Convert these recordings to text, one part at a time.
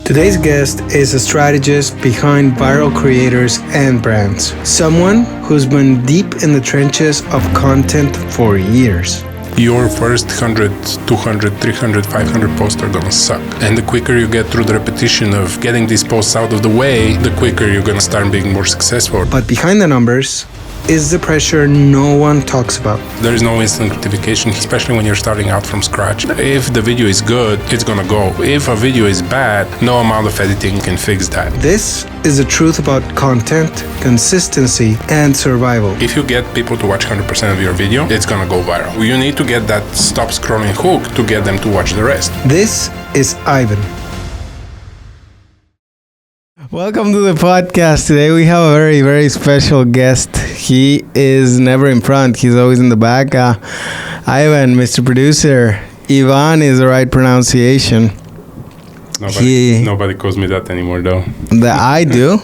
Today's guest is a strategist behind viral creators and brands. Someone who's been deep in the trenches of content for years. Your first 100, 200, 300, 500 posts are gonna suck. And the quicker you get through the repetition of getting these posts out of the way, the quicker you're gonna start being more successful. But behind the numbers is the pressure no one talks about. There is no instant gratification, especially when you're starting out from scratch. If the video is good, it's gonna go. If a video is bad, no amount of editing can fix that. This is the truth about content, consistency, and survival. If you get people to watch 100% of your video, it's gonna go viral. You need to get that stop scrolling hook to get them to watch the rest. This is Ivan. Welcome to the podcast. Today we have a very, very special guest. He is never in front. He's always in the back. Ivan, Mr. Producer. Ivan is the right pronunciation. Nobody calls me that anymore, though. I do.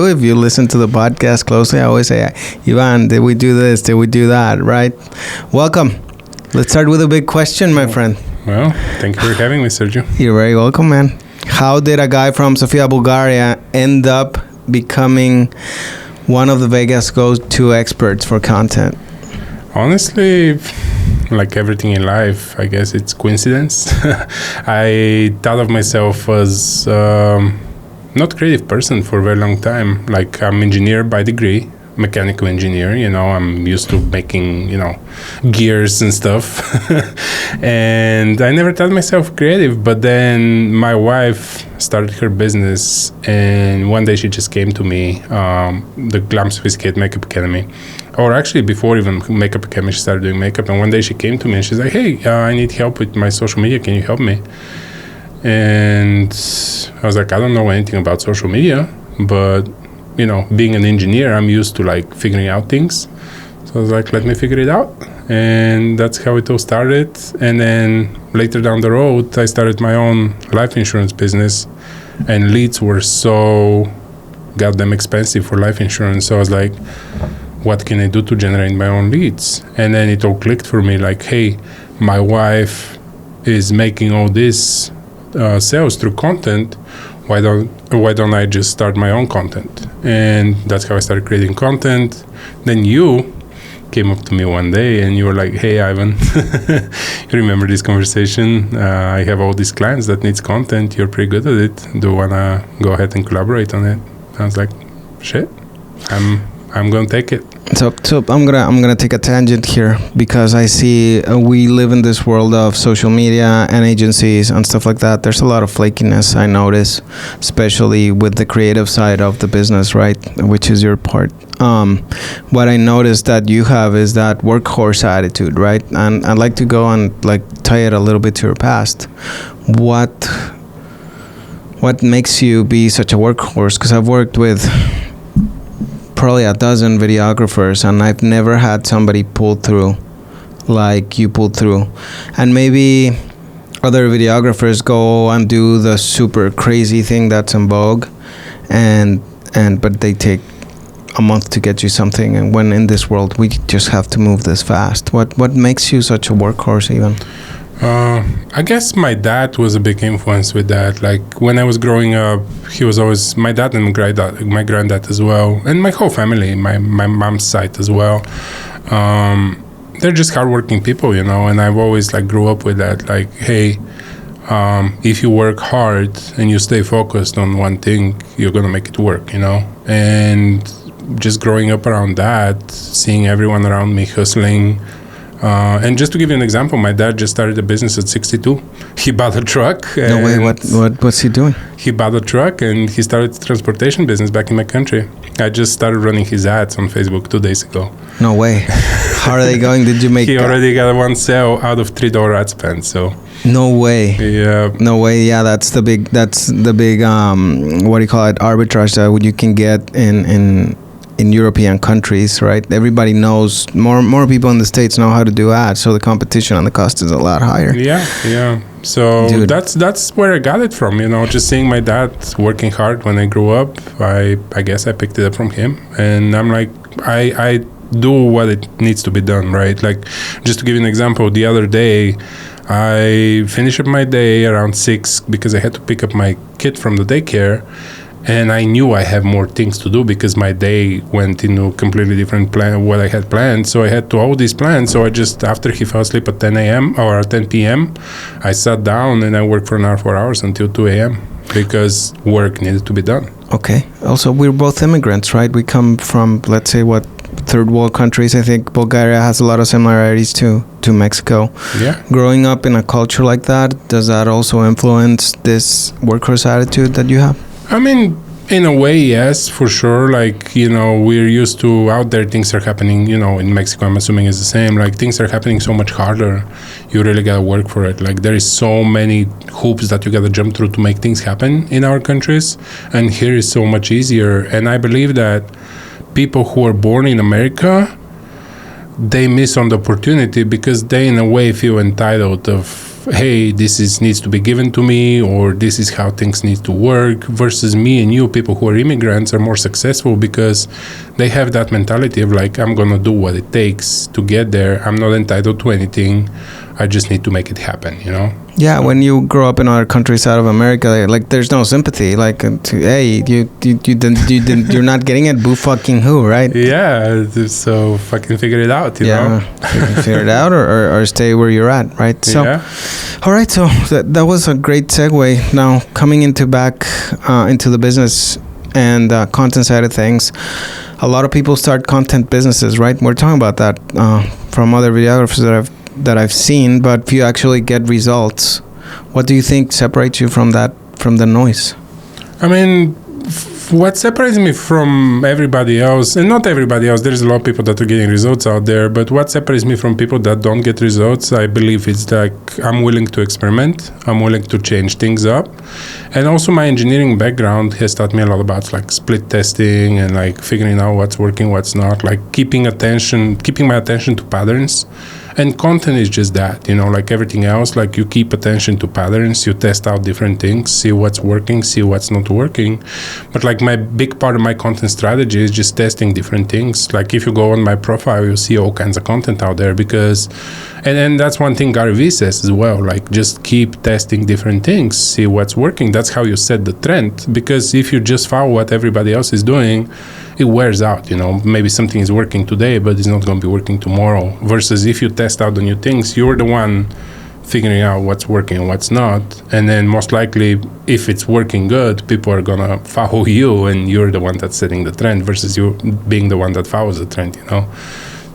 If you listen to the podcast closely, I always say, Ivan, did we do this? Did we do that? Right? Welcome. Let's start with a big question, my friend. Well, thank you for having me, Sergio. You're very welcome, man. How did a guy from Sofia, Bulgaria end up becoming one of the Vegas go-to experts for content? Honestly, like everything in life, I guess it's coincidence. I thought of myself as not a creative person for a very long time. Like, I'm engineer by degree, mechanical engineer, I'm used to making, gears and stuff. And I never thought myself creative, but then my wife started her business, and one day she just came to me, the Glam Sophisticated Makeup Academy. Or actually, before even Makeup Academy, she started doing makeup. And one day she came to me and she's like, hey, I need help with my social media. Can you help me? And I was like, I don't know anything about social media, but being an engineer, I'm used to like figuring out things. So I was like, let me figure it out. And that's how it all started. And then later down the road, I started my own life insurance business, and leads were so goddamn expensive for life insurance. So I was like, what can I do to generate my own leads? And then it all clicked for me, like, hey, my wife is making all this sales through content. Why don't I just start my own content? And that's how I started creating content. Then you came up to me one day and you were like, hey, Ivan, you remember this conversation? I have all these clients that needs content. You're pretty good at it. Do you want to go ahead and collaborate on it? I was like, shit, I'm going to take it. So I'm gonna take a tangent here, because I see we live in this world of social media and agencies and stuff like that. There's a lot of flakiness, I notice, especially with the creative side of the business, right? Which is your part. What I noticed that you have is that workhorse attitude, right? And I'd like to go and like tie it a little bit to your past. What makes you be such a workhorse? Because I've worked with probably a dozen videographers, and I've never had somebody pull through like you pulled through. And maybe other videographers go and do the super crazy thing that's in vogue, but they take a month to get you something. And when in this world we just have to move this fast. What makes you such a workhorse, even? I guess my dad was a big influence with that. Like, when I was growing up, he was always, my dad and my granddad as well, and my whole family, my mom's side as well. They're just hardworking people, and I've always like grew up with that. Like, hey, if you work hard and you stay focused on one thing, you're gonna make it work, And just growing up around that, seeing everyone around me hustling. And just to give you an example, my dad just started a business at 62. He bought a truck. No way, what's he doing? He bought a truck and he started a transportation business back in my country. I just started running his ads on Facebook 2 days ago. No way. How are they going? Did you make... He already got one sale out of $3 ad spend, so... No way. Yeah. No way. Yeah, that's the big what do you call it, arbitrage that you can get in European countries, right? Everybody knows, more people in the States know how to do ads, so the competition and the cost is a lot higher. Yeah. So dude, that's where I got it from, just seeing my dad working hard when I grew up. I guess I picked it up from him, and I'm like, I do what it needs to be done, right? Like, just to give you an example, the other day I finish up my day around 6 because I had to pick up my kid from the daycare. And I knew I have more things to do because my day went in a completely different plan what I had planned. So I had to hold these plans. So I just, after he fell asleep at 10 a.m. or at 10 p.m., I sat down and I worked for another 4 hours until 2 a.m. because work needed to be done. Okay. Also, we're both immigrants, right? We come from, let's say, third world countries. I think Bulgaria has a lot of similarities to Mexico. Yeah. Growing up in a culture like that, does that also influence this workhorse attitude that you have? I mean, in a way, yes, for sure. Like, we're used to out there, things are happening, in Mexico, I'm assuming it's the same. Like, things are happening so much harder. You really got to work for it. Like, there is so many hoops that you got to jump through to make things happen in our countries. And here is so much easier. And I believe that people who are born in America, they miss on the opportunity because they, in a way, feel entitled of, hey, needs to be given to me, or this is how things need to work, versus me and you, people who are immigrants, are more successful because they have that mentality of like, I'm going to do what it takes to get there. I'm not entitled to anything. I just need to make it happen, Yeah, when you grow up in other countries out of America, like there's no sympathy. Like, hey, you're not getting it. Boo fucking who, right? Yeah, so fucking figure it out, you know? Figure it out or stay where you're at, right? So, yeah. All right, so that was a great segue. Now, coming back into the business and content side of things, a lot of people start content businesses, right? We're talking about that from other videographers that I've seen, but if you actually get results, what do you think separates you from the noise? I mean, what separates me from everybody else, and not everybody else, there's a lot of people that are getting results out there, but what separates me from people that don't get results, I believe it's like I'm willing to experiment, I'm willing to change things up. And also my engineering background has taught me a lot about like split testing and like figuring out what's working, what's not, like keeping my attention to patterns. And content is just that, like everything else, like you keep attention to patterns, you test out different things, see what's working, see what's not working. But like my big part of my content strategy is just testing different things. Like if you go on my profile, you'll see all kinds of content out there because, and that's one thing Gary Vee says as well, like just keep testing different things, see what's working. That's how you set the trend, because if you just follow what everybody else is doing, it wears out, maybe something is working today, but it's not going to be working tomorrow. Versus if you test out the new things, you're the one figuring out what's working and what's not. And then most likely, if it's working good, people are going to follow you and you're the one that's setting the trend versus you being the one that follows the trend,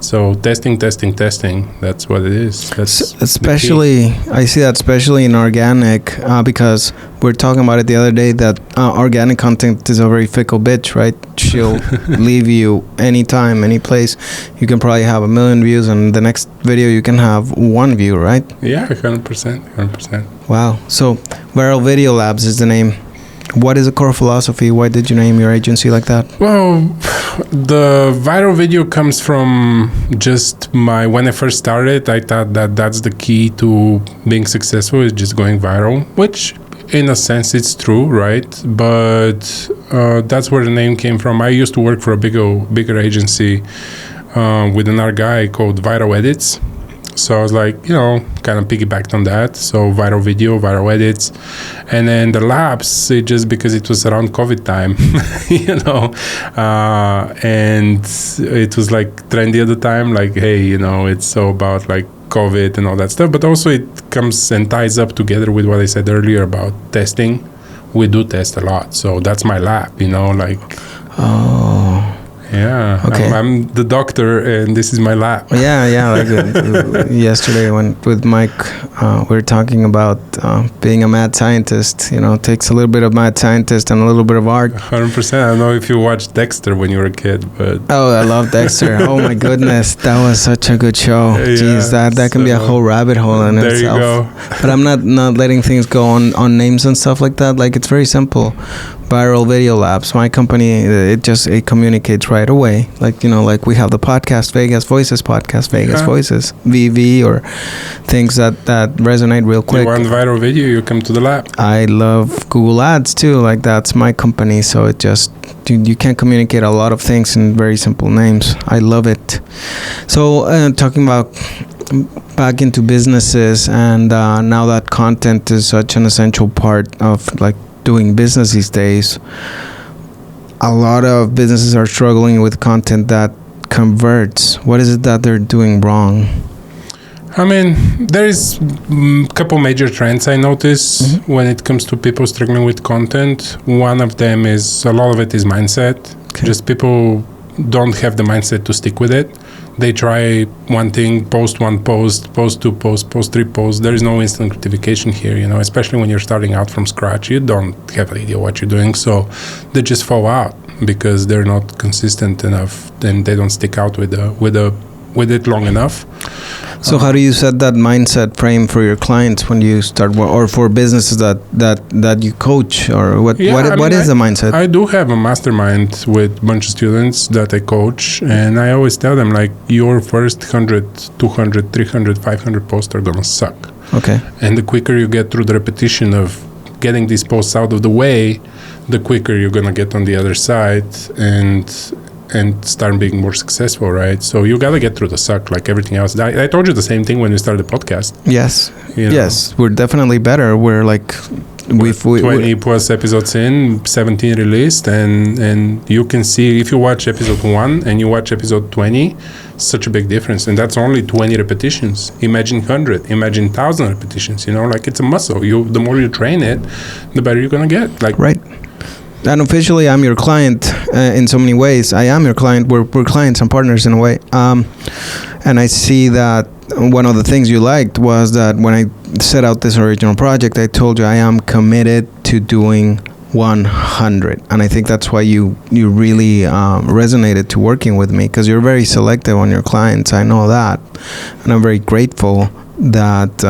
So testing, that's what it is. That's especially, I see that especially in organic, because we were talking about it the other day that organic content is a very fickle bitch, right? She'll leave you anytime, any place. You can probably have 1 million views and the next video you can have 1 view, right? Yeah, 100%. Wow. So Viral Video Labs is the name. What is the core philosophy? Why did you name your agency like that? Well, the viral video comes from just when I first started, I thought that that's the key to being successful, is just going viral, which in a sense it's true, right? But that's where the name came from. I used to work for a bigger agency with another guy called Viral Edits. So I was like, kind of piggybacked on that. So viral video, viral edits. And then the labs, just because it was around COVID time, and it was like trendy at the time, like, hey, it's so about like COVID and all that stuff. But also it comes and ties up together with what I said earlier about testing. We do test a lot. So that's my lab, like. Oh. Yeah, okay. I'm the doctor, and this is my lab. Yeah. Like yesterday, with Mike, we were talking about being a mad scientist. It takes a little bit of mad scientist and a little bit of art. 100%. I don't know if you watched Dexter when you were a kid, but I love Dexter. Oh my goodness, that was such a good show. Yeah, jeez, that can be a whole rabbit hole in there itself. There you go. But I'm not letting things go on names and stuff like that. Like, it's very simple. Viral Video Labs, my company, it communicates right away. Like we have the podcast Vegas Voices, Voices, VV, or things that resonate real quick. You want viral video, you come to the lab. I love Google Ads too. Like, that's my company, so it just you can communicate a lot of things in very simple names. I love it. So talking about back into businesses, and now that content is such an essential part of like doing business these days, a lot of businesses are struggling with content that converts. What is it that they're doing wrong? I mean, there is a couple major trends I notice when it comes to people struggling with content. One of them is, a lot of it is mindset. Okay. Just people don't have the mindset to stick with it. They try one thing, post one post, post two posts, post three posts. There is no instant gratification here, you know, especially when you're starting out from scratch. You don't have an idea what you're doing, so they just fall out because they're not consistent enough, and they don't stick out with it long enough. So how do you set that mindset frame for your clients when you start, or for businesses that you coach, or what is the mindset? I do have a mastermind with a bunch of students that I coach, and I always tell them, like, your first 100, 200, 300, 500 posts are gonna suck. Okay. And the quicker you get through the repetition of getting these posts out of the way, the quicker you're gonna get on the other side and start being more successful, right? So you gotta get through the suck like everything else. I told you the same thing when we started the podcast. Yes. You know? Yes, we're definitely better. We're like, we've 20 plus episodes in, 17 released, and you can see if you watch episode 1 and you watch episode 20, such a big difference. And that's only 20 repetitions. Imagine 100, imagine 1,000 repetitions, you know, like it's a muscle. The more you train it, the better you're gonna get. Like, right. And officially, I'm your client in so many ways. I am your client. We're clients and partners in a way. And I see that one of the things you liked was that when I set out this original project, I told you I am committed to doing 100. And I think that's why you really resonated to working with me, because you're very selective on your clients. I know that. And I'm very grateful that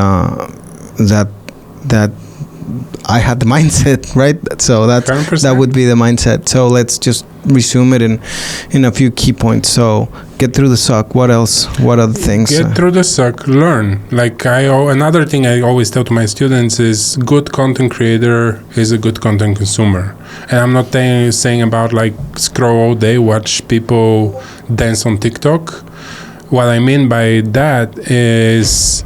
I had the mindset, right? So that would be the mindset. So let's just resume it in a few key points. So get through the suck. What else? What other things? Get through the suck. Learn. Like another thing I always tell to my students is, good content creator is a good content consumer. And I'm not saying about like scroll all day, watch people dance on TikTok. What I mean by that is,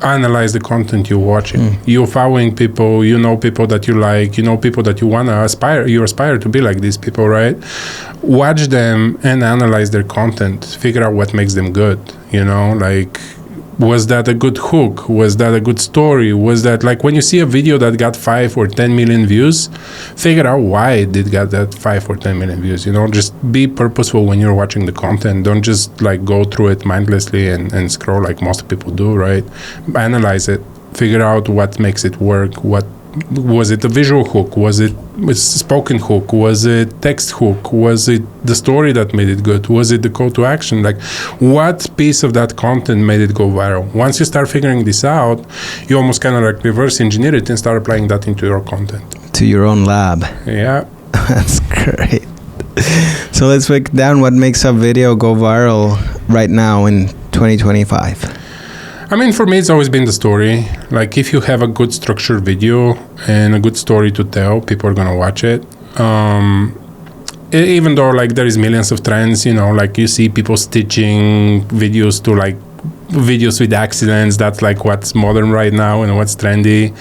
analyze the content you're watching. You're following people, you know people that you like, you know people that you aspire to be like these people, right? Watch them and analyze their content. Figure out what makes them good, you know, like, was that a good hook? Was that a good story? Was that, like, when you see a video that got 5 or 10 million views, figure out why it did get that 5 or 10 million views, you know? Just be purposeful when you're watching the content. Don't just, like, go through it mindlessly and scroll like most people do, right? Analyze it. Figure out what makes it work. What was it, a visual hook? Was it a spoken hook? Was it text hook? Was it the story that made it good? Was it the call to action? Like, what piece of that content made it go viral? Once you start figuring this out, you almost kind of like reverse engineer it and start applying that into your content. To your own lab. Yeah. That's great. So let's break down what makes a video go viral right now in 2025. I mean, for me, it's always been the story. Like, if you have a good structured video and a good story to tell, people are going to watch it. Even though, like, there is millions of trends, you know, like, you see people stitching videos to, like, videos with accidents. That's, like, what's modern right now and what's trendy.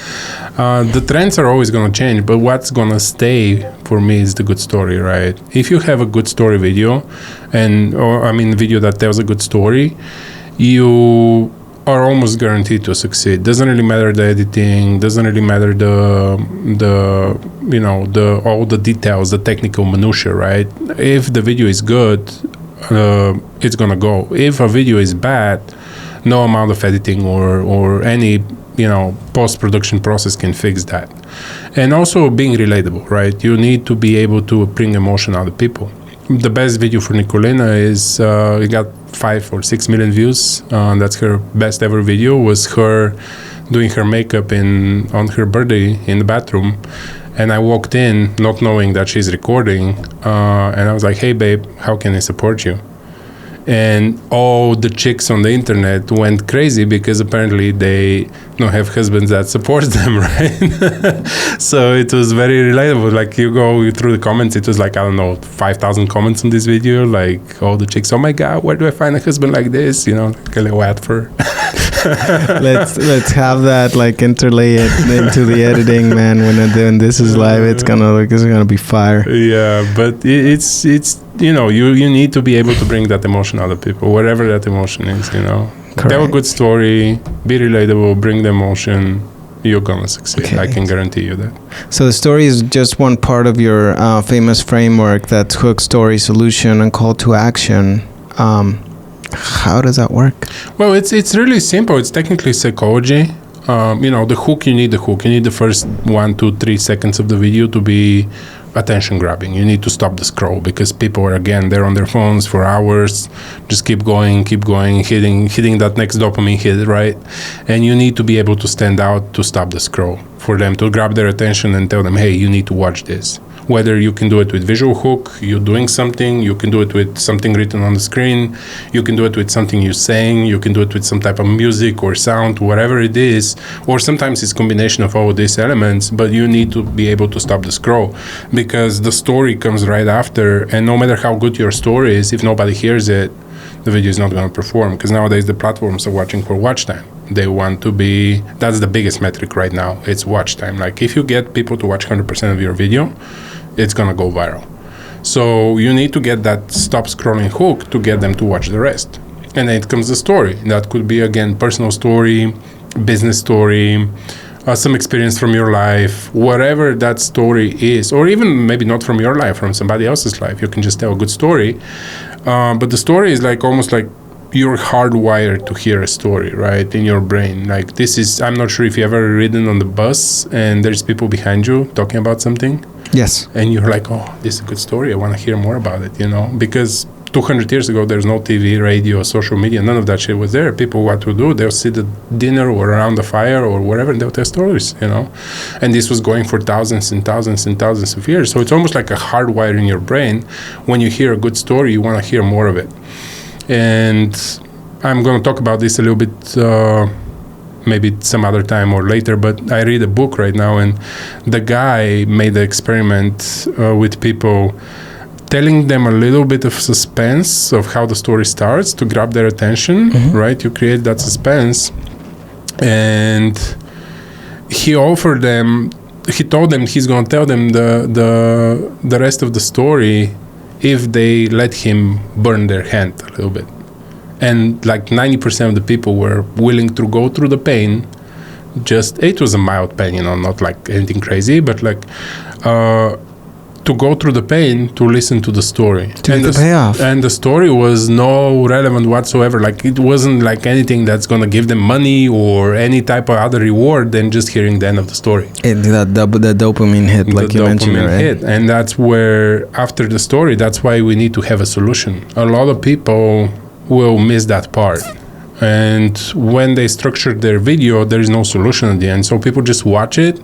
The trends are always going to change, but what's going to stay for me is the good story, right? If you have a good story video, video that tells a good story, you are almost guaranteed to succeed. Doesn't really matter the editing, doesn't really matter all the details, the technical minutiae, right? If the video is good, it's gonna go. If a video is bad, no amount of editing or any post-production process can fix that. And also being relatable, right? You need to be able to bring emotion out of people. The best video for Nicolina is it got 5 or 6 million views. That's her best ever video. Was her doing her makeup on her birthday in the bathroom, and I walked in not knowing that she's recording, and I was like, "Hey, babe, how can I support you?" And all the chicks on the internet went crazy because apparently they don't have husbands that support them, right? So it was very relatable. Like, you go through the comments, it was like, I don't know, 5,000 comments on this video. Like, all the chicks, oh my God, where do I find a husband like this? You know, like a little ad for let's have that like interlay it into the editing, man. When this is live, it's gonna be fire. Yeah, but it's you need to be able to bring that emotion out of people, whatever that emotion is. Correct. Tell a good story, be relatable, bring the emotion. You're gonna succeed. Okay. I can guarantee you that. So the story is just one part of your famous framework. That's hook, story, solution, and call to action. How does that work? Well, it's really simple. It's technically psychology. The hook, you need the hook. You need the first 1, 2, 3 seconds of the video to be attention grabbing. You need to stop the scroll because people are, again, they're on their phones for hours. Just keep going, hitting that next dopamine hit, right? And you need to be able to stand out to stop the scroll, for them to grab their attention and tell them, hey, you need to watch this. Whether you can do it with visual hook, you're doing something, you can do it with something written on the screen, you can do it with something you're saying, you can do it with some type of music or sound, whatever it is, or sometimes it's a combination of all of these elements, but you need to be able to stop the scroll because the story comes right after, and no matter how good your story is, if nobody hears it, the video is not going to perform, because nowadays the platforms are watching for watch time. They want to be, that's the biggest metric right now, it's watch time. Like if you get people to watch 100% of your video, it's gonna go viral. So you need to get that stop scrolling hook to get them to watch the rest. And then it comes the story. That could be, again, personal story, business story, some experience from your life, whatever that story is, or even maybe not from your life, from somebody else's life. You can just tell a good story. But the story is like almost like you're hardwired to hear a story, right, in your brain. Like this is, I'm not sure if you ever ridden on the bus and there's people behind you talking about something. Yes. And you're like, oh, this is a good story. I want to hear more about it, because 200 years ago, there's no TV, radio, social media. None of that shit was there. People, what to do? They'll sit at dinner or around the fire or whatever, and they'll tell stories, And this was going for thousands and thousands and thousands of years. So it's almost like a hardwire in your brain. When you hear a good story, you want to hear more of it. And I'm going to talk about this a little bit maybe some other time or later, but I read a book right now, and the guy made the experiment with people, telling them a little bit of suspense of how the story starts to grab their attention, right? You create that suspense. And he told them he's going to tell them the rest of the story if they let him burn their hand a little bit. And like 90% of the people were willing to go through the pain. It was a mild pain, not like anything crazy, but like to go through the pain to listen to the story. To get the payoff. And the story was no relevant whatsoever. Like it wasn't like anything that's going to give them money or any type of other reward than just hearing the end of the story. The dopamine hit, like you mentioned, right? Hit. And that's where, after the story, that's why we need to have a solution. A lot of people will miss that part, and when they structure their video, there is no solution at the end, so people just watch it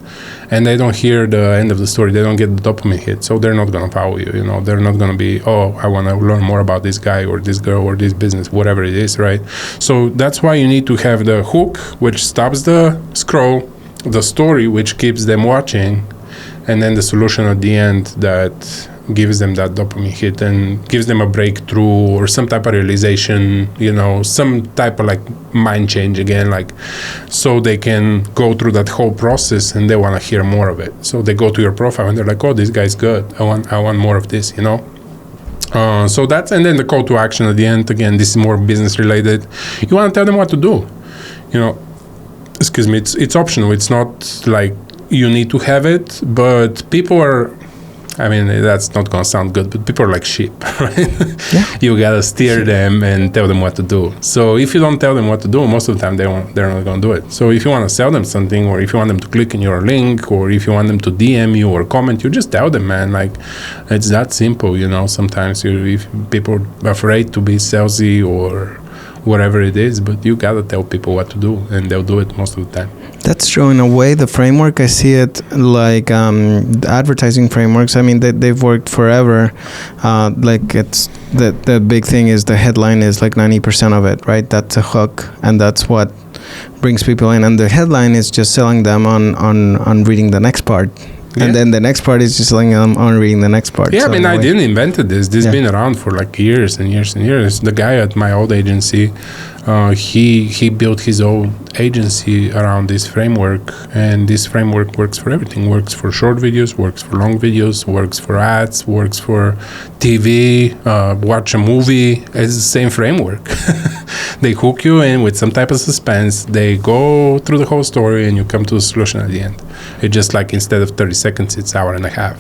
and they don't hear the end of the story. They don't get the dopamine hit, so they're not going to follow you. They're not going to be, oh, I want to learn more about this guy or this girl or this business, whatever it is, right? So that's why you need to have the hook, which stops the scroll, the story, which keeps them watching, and then the solution at the end that gives them that dopamine hit and gives them a breakthrough or some type of realization, some type of like mind change again, like so they can go through that whole process and they want to hear more of it. So they go to your profile and they're like, oh, this guy's good. I want more of this, So that's, and then the call to action at the end, again, this is more business related. You want to tell them what to do, excuse me, it's optional. It's not like you need to have it, but people are, that's not going to sound good, but people are like sheep, right? Yeah. You got to steer them and tell them what to do. So if you don't tell them what to do, most of the time they're not going to do it. So if you want to sell them something, or if you want them to click in your link, or if you want them to DM you or comment, you just tell them, man. Like, it's that simple, Sometimes if people are afraid to be salesy or whatever it is, but you got to tell people what to do, and they'll do it most of the time. That's true. In a way, the framework, I see it like advertising frameworks. They've worked forever. Like it's the big thing is the headline is like 90% of it, right? That's a hook, and that's what brings people in. And the headline is just selling them on reading the next part. And then the next part is just letting them on reading the next part. Yeah, So I mean, I anyway. didn't invent this. This has been around for like years and years and years. The guy at my old agency, he built his own agency around this framework, and this framework works for everything. Works for short videos, works for long videos, works for ads, works for TV, watch a movie. It's the same framework. They hook you in with some type of suspense. They go through the whole story, and you come to a solution at the end. It's just like instead of 30 seconds, it's hour and a half.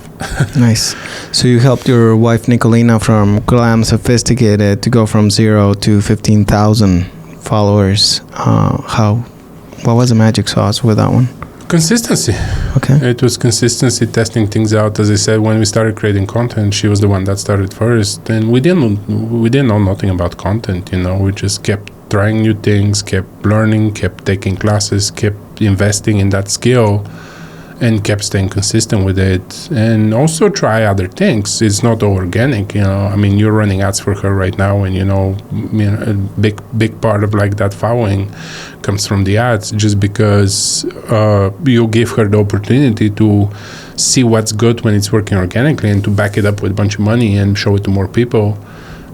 Nice. So you helped your wife Nicolina from Glam Sophisticated to go from 0 to 15,000 followers. What was the magic sauce with that one? Consistency. Okay. It was consistency, testing things out. As I said, when we started creating content, she was the one that started first, and we didn't know nothing about content. We just kept trying new things, kept learning, kept taking classes, kept investing in that skill, and kept staying consistent with it. And also try other things. It's not all organic. I mean, you're running ads for her right now, and a big part of like that following comes from the ads, just because you give her the opportunity to see what's good when it's working organically, and to back it up with a bunch of money and show it to more people.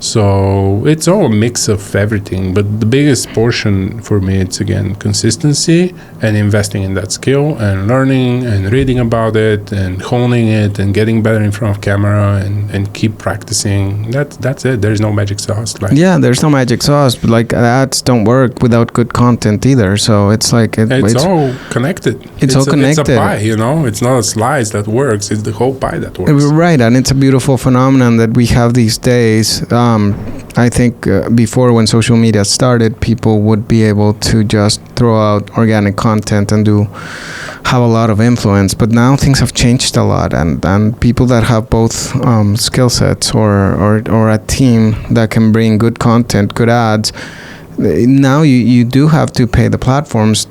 So it's all a mix of everything, but the biggest portion for me, it's again consistency and investing in that skill and learning and reading about it and honing it and getting better in front of camera and keep practicing. That's it. There's no magic sauce. There's no magic sauce, but like ads don't work without good content either. So it's like it's all connected. It's all connected. It's a pie, It's not a slice that works. It's the whole pie that works. Right, and it's a beautiful phenomenon that we have these days. I think before, when social media started, people would be able to just throw out organic content and have a lot of influence. But now things have changed a lot, and people that have both skill sets or a team that can bring good content, good ads, now you do have to pay the platforms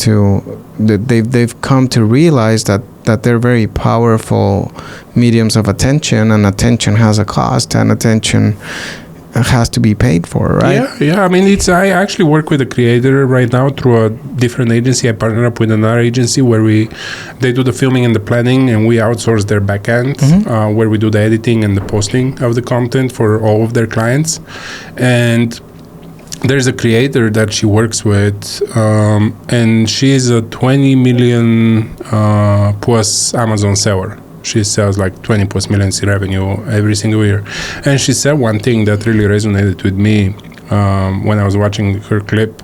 they've come to realize that they're very powerful mediums of attention, and attention has a cost, and attention has to be paid for, right? Yeah. I mean, I actually work with a creator right now through a different agency. I partner up with another agency where they do the filming and the planning, and we outsource their back end, where we do the editing and the posting of the content for all of their clients. And there's a creator that she works with, and she's a 20 million plus Amazon seller. She sells like 20 plus millions in revenue every single year. And she said one thing that really resonated with me when I was watching her clip.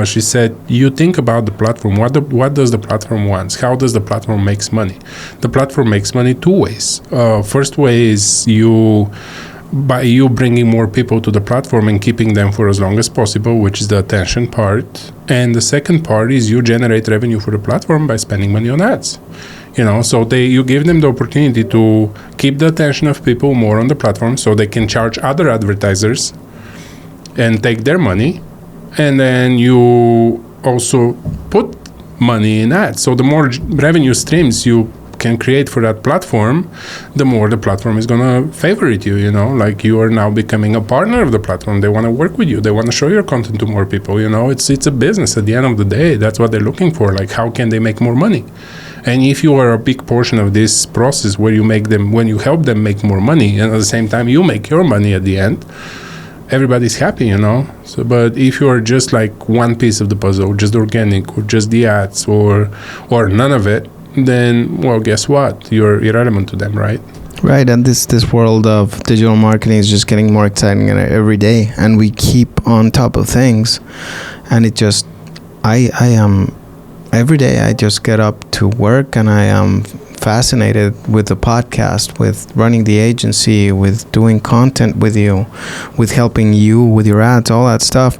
She said, you think about the platform. What does the platform want? How does the platform makes money? The platform makes money two ways. First way is by you bringing more people to the platform and keeping them for as long as possible, which is the attention part. And the second part is you generate revenue for the platform by spending money on ads. So you give them the opportunity to keep the attention of people more on the platform, so they can charge other advertisers and take their money. And then you also put money in ads. So the more revenue streams you can create for that platform, the more the platform is going to favorite you, like you are now becoming a partner of the platform. They want to work with you. They want to show your content to more people. It's a business at the end of the day. That's what they're looking for. Like, how can they make more money? And if you are a big portion of this process when you help them make more money, and at the same time you make your money at the end, everybody's happy, So, but if you are just like one piece of the puzzle, just organic, or just the ads, or none of it, then, well, guess what? You're irrelevant to them, right? Right, and this world of digital marketing is just getting more exciting every day, and we keep on top of things, and it just, I am, every day I just get up to work, and I am fascinated with the podcast, with running the agency, with doing content with you, with helping you with your ads, all that stuff.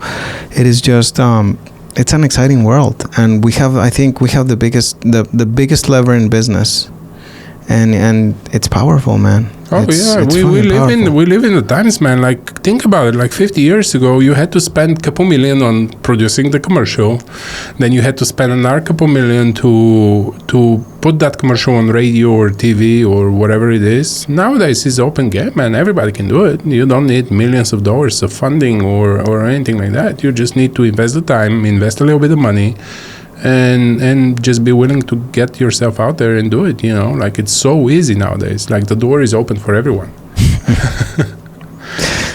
It is just, it's an exciting world, and I think we have the biggest lever in business. And it's powerful, man. It's we live in the times, man. Like, think about it. Like 50 years ago, you had to spend a couple million on producing the commercial. Then you had to spend another couple million to put that commercial on radio or TV or whatever it is. Nowadays, it's open game, man. Everybody can do it. You don't need millions of dollars of funding or anything like that. You just need to invest the time, invest a little bit of money, and just be willing to get yourself out there and do it. Like it's so easy nowadays. Like the door is open for everyone.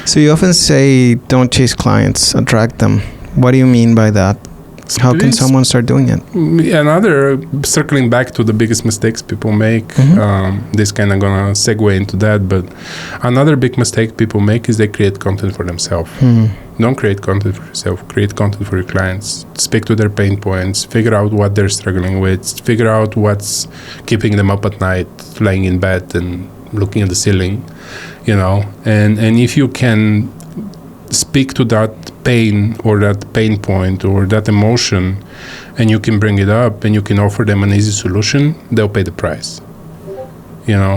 So you often say don't chase clients, attract them. What do you mean by that? How can someone start doing it? Another, circling back to the biggest mistakes people make, this kind of gonna segue into that, but another big mistake people make is they create content for themselves. Don't create content for yourself, create content for your clients. Speak to their pain points, figure out what they're struggling with, figure out what's keeping them up at night, laying in bed and looking at the ceiling, and if you can speak to that pain or that pain point or that emotion, and you can bring it up and you can offer them an easy solution, they'll pay the price.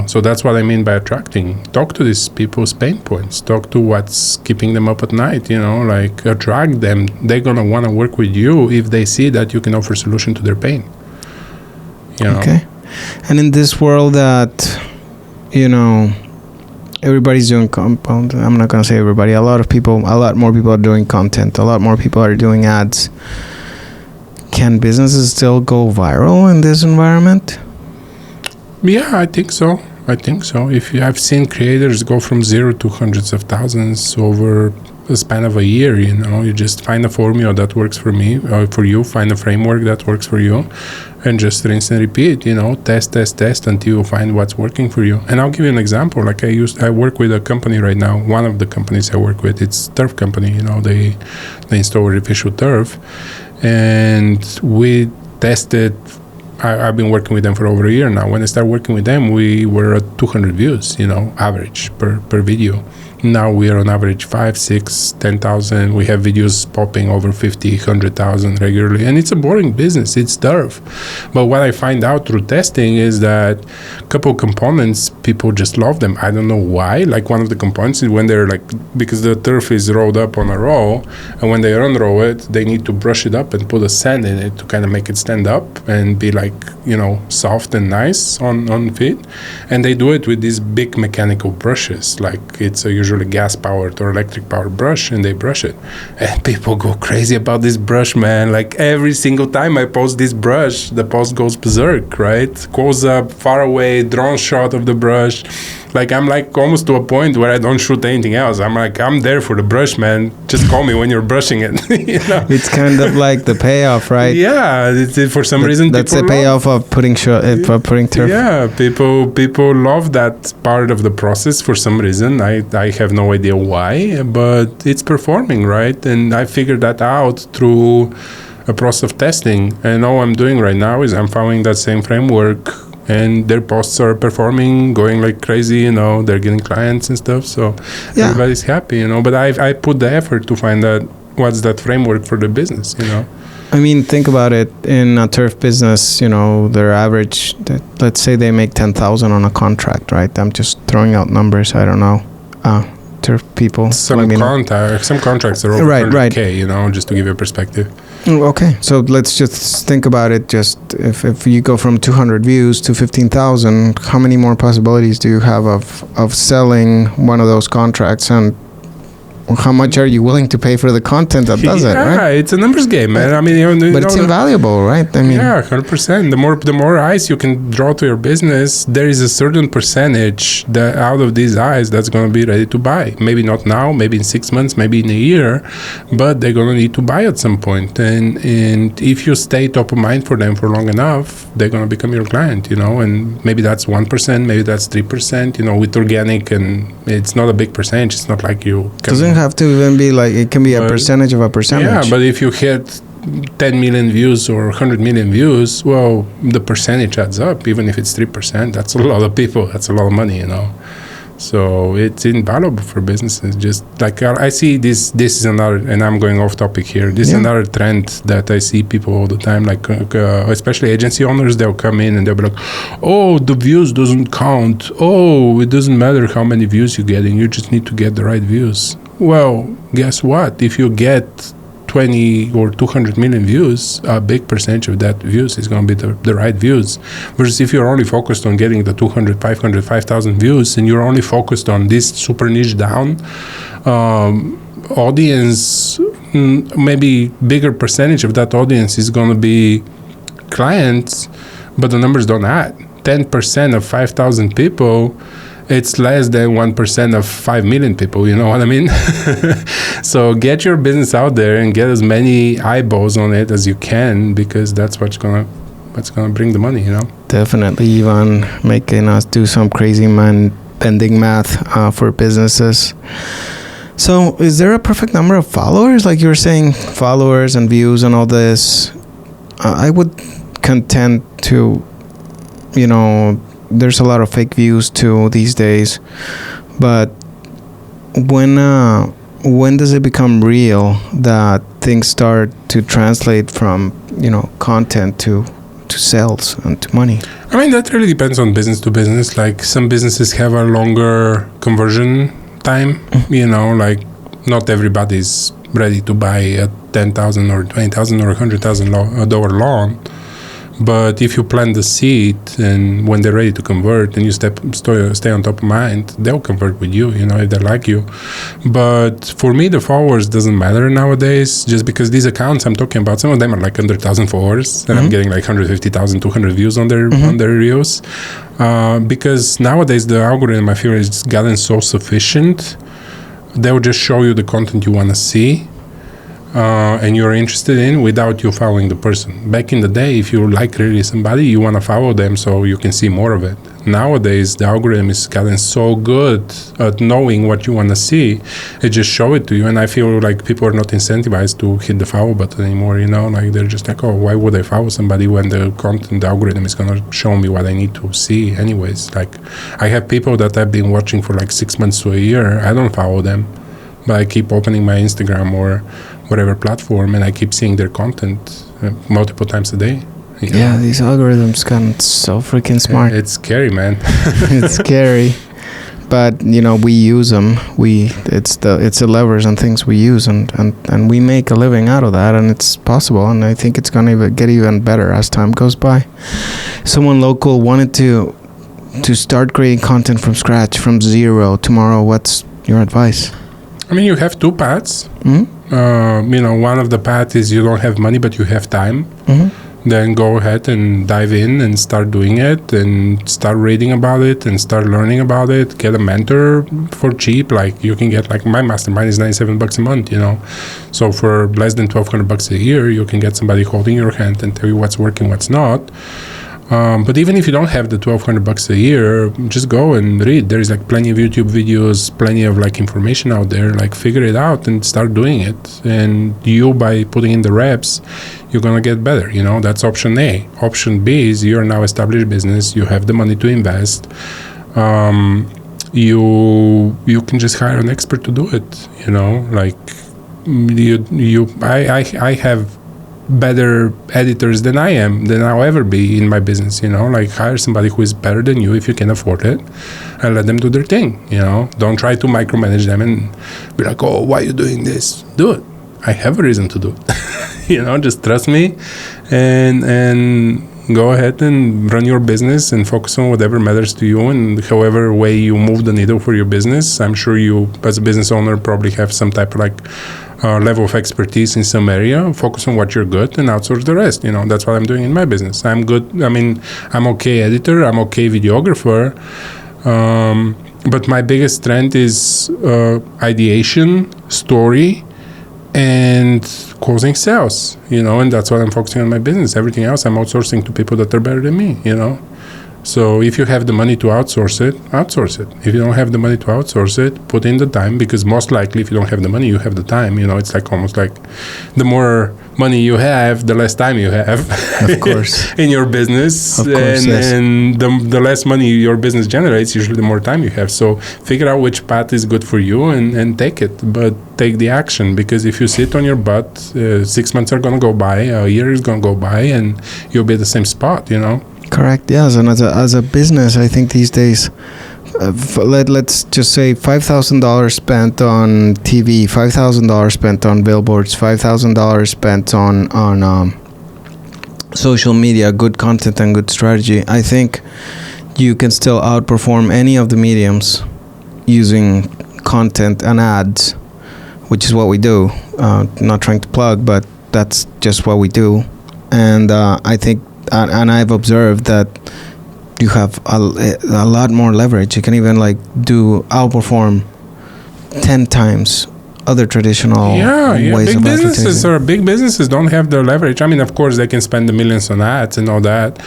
So that's what I mean by attracting. Talk to these people's pain points. Talk to what's keeping them up at night, like attract them. They're going to want to work with you if they see that you can offer solution to their pain. Okay. And in this world that, everybody's doing compound. I'm not going to say everybody. A lot more people are doing content. A lot more people are doing ads. Can businesses still go viral in this environment? Yeah, I think so. I've seen creators go from 0 to hundreds of thousands over the span of a year. You just find a formula that works for me, or for you, find a framework that works for you, and just rinse and repeat. Test until you find what's working for you. And I'll give you an example. Like I work with a company right now. One of the companies I work with, it's turf company. They install artificial turf, and we tested. I've been working with them for over a year now. When I started working with them, we were at 200 views, average per video. Now we are on average 5, 6, 10,000. We have videos popping over 50, 100,000 regularly. And it's a boring business. It's turf. But what I find out through testing is that a couple of components, people just love them. I don't know why. Like one of the components is when they're because the turf is rolled up on a roll, and when they unroll it, they need to brush it up and put a sand in it to kind of make it stand up and be soft and nice on feet. And they do it with these big mechanical brushes. Like it's usually gas-powered or electric-powered brush, and they brush it. And people go crazy about this brush, man. Like every single time I post this brush, the post goes berserk, right? Goes up, far away, drone shot of the brush. Like I'm almost to a point where I don't shoot anything else. I'm there for the brush, man. Just call me when you're brushing it. It's kind of like the payoff, right? Yeah, for some reason that's the payoff of putting turf. Yeah, people love that part of the process for some reason. I have no idea why, but it's performing, right? And I figured that out through a process of testing. And all I'm doing right now is I'm following that same framework, and their posts are performing, going like crazy, they're getting clients and stuff. So everybody's happy, But I put the effort to find out what's that framework for the business, I mean, think about it. In a turf business, their average, let's say they make 10,000 on a contract, right? I'm just throwing out numbers. I don't know. Turf people. Some contracts are over 100K, just to give you a perspective. Okay, so let's just think about it. Just if you go from 200 views to 15,000, how many more possibilities do you have of selling one of those contracts, and how much are you willing to pay for the content that does it, right? Yeah, it's a numbers game, man. I mean, but it's invaluable, right? I mean, yeah, 100%. The more eyes you can draw to your business, there is a certain percentage that out of these eyes that's going to be ready to buy. Maybe not now, maybe in 6 months, maybe in a year, but they're going to need to buy at some point. And if you stay top of mind for them for long enough, they're going to become your client, and maybe that's 1%, maybe that's 3%, with organic, and it's not a big percentage. It's not like you doesn't have to even be like, it can be a percentage of a percentage. Yeah, but if you hit 10 million views or 100 million views, well, the percentage adds up. Even if it's 3%, that's a lot of people. That's a lot of money, So it's invaluable for businesses. Just like I see this is another, and I'm going off topic here. This is another trend that I see people all the time, like especially agency owners. They'll come in and they'll be like, "Oh, the views doesn't count. Oh, it doesn't matter how many views you're getting. You just need to get the right views." Well, guess what? If you get 20 or 200 million views, a big percentage of that views is going to be the right views. Versus if you're only focused on getting the 200, 500, 5,000 views, and you're only focused on this super niche down audience, maybe bigger percentage of that audience is going to be clients, but the numbers don't add. 10% of 5,000 people, it's less than 1% of 5 million people, you know what I mean? So get your business out there and get as many eyeballs on it as you can, because that's what's gonna bring the money, you know? Definitely, Ivan, making us do some crazy bending math for businesses. So is there a perfect number of followers? Like you were saying, followers and views and all this. I would contend to, you know, there's a lot of fake views too these days. But when does it become real that things start to translate from, you know, content to sales and to money? I mean, that really depends on business to business. Like some businesses have a longer conversion time, you know, like not everybody's ready to buy a $10,000 or $20,000 or $100,000 loan. But if you plant the seed, and when they're ready to convert and you stay on top of mind, they'll convert with you, you know, if they like you. But for me, the followers doesn't matter nowadays, just because these accounts I'm talking about, some of them are like under 1,000 followers, and I'm getting like 150,000, 200 views on their reels. Because nowadays the algorithm, I feel, has gotten so sufficient. They'll just show you the content you want to see. And you're interested in without you following the person. Back in the day, if you like really somebody, you want to follow them so you can see more of it. Nowadays, the algorithm is gotten so good at knowing what you want to see, it just show it to you. And I feel like people are not incentivized to hit the follow button anymore, you know, like they're just like, oh, why would I follow somebody when the content, the algorithm is going to show me what I need to see anyways. Like I have people that I've been watching for like 6 months to a year. I don't follow them, but I keep opening my Instagram or whatever platform, and I keep seeing their content multiple times a day. You know? Yeah, these algorithms gotten so freaking smart. It's scary, man. It's scary, but you know, we use them. It's the levers and things we use, and we make a living out of that, and it's possible. And I think it's gonna get even better as time goes by. Someone local wanted to start creating content from scratch, from zero tomorrow. What's your advice? I mean, you have two paths. You know, one of the paths is you don't have money, but you have time. Then go ahead and dive in and start doing it and start reading about it and start learning about it. Get a mentor for cheap. Like you can get, like my mastermind is $97 a month, you know. So for less than $1,200 a year, you can get somebody holding your hand and tell you what's working, what's not. But even if you don't have the $1,200 a year, just go and read. There's like plenty of YouTube videos, plenty of like information out there. Like figure it out and start doing it. And you, by putting in the reps, you're gonna get better. You know, that's option A. Option B is you're now established business. You have the money to invest. You can just hire an expert to do it. You know, like I have better editors than I'll ever be in my business, you know, like hire somebody who is better than you if you can afford it, and let them do their thing, you know. Don't try to micromanage them and be like, oh, why are you doing this? Do it. I have a reason to do it. You know, just trust me and go ahead and run your business and focus on whatever matters to you, and however way you move the needle for your business. I'm sure you, as a business owner, probably have some type of like level of expertise in some area. Focus on what you're good and outsource the rest. You know, that's what I'm doing in my business. I'm good. I mean, I'm okay editor. I'm okay videographer. But my biggest strength is ideation, story, and closing sales, you know, and that's what I'm focusing on my business. Everything else I'm outsourcing to people that are better than me, you know. So if you have the money to outsource it, outsource it. If you don't have the money to outsource it, put in the time, because most likely if you don't have the money, you have the time. You know, it's like almost like the more money you have, the less time you have. Of course. In your business. Of course, yes. And the less money your business generates, usually the more time you have. So figure out which path is good for you and take it. But take the action, because if you sit on your butt, 6 months are going to go by, a year is going to go by, and you'll be at the same spot, you know. Correct. Yes, and as a business, I think these days, let's just say $5,000 spent on TV, $5,000 spent on billboards, $5,000 spent on social media, good content and good strategy. I think you can still outperform any of the mediums using content and ads, which is what we do. Not trying to plug, but that's just what we do. And I think and I've observed that you have a lot more leverage. You can even like outperform 10 times other traditional ways of advertising. Big businesses don't have the leverage. I mean, of course, they can spend the millions on ads and all that,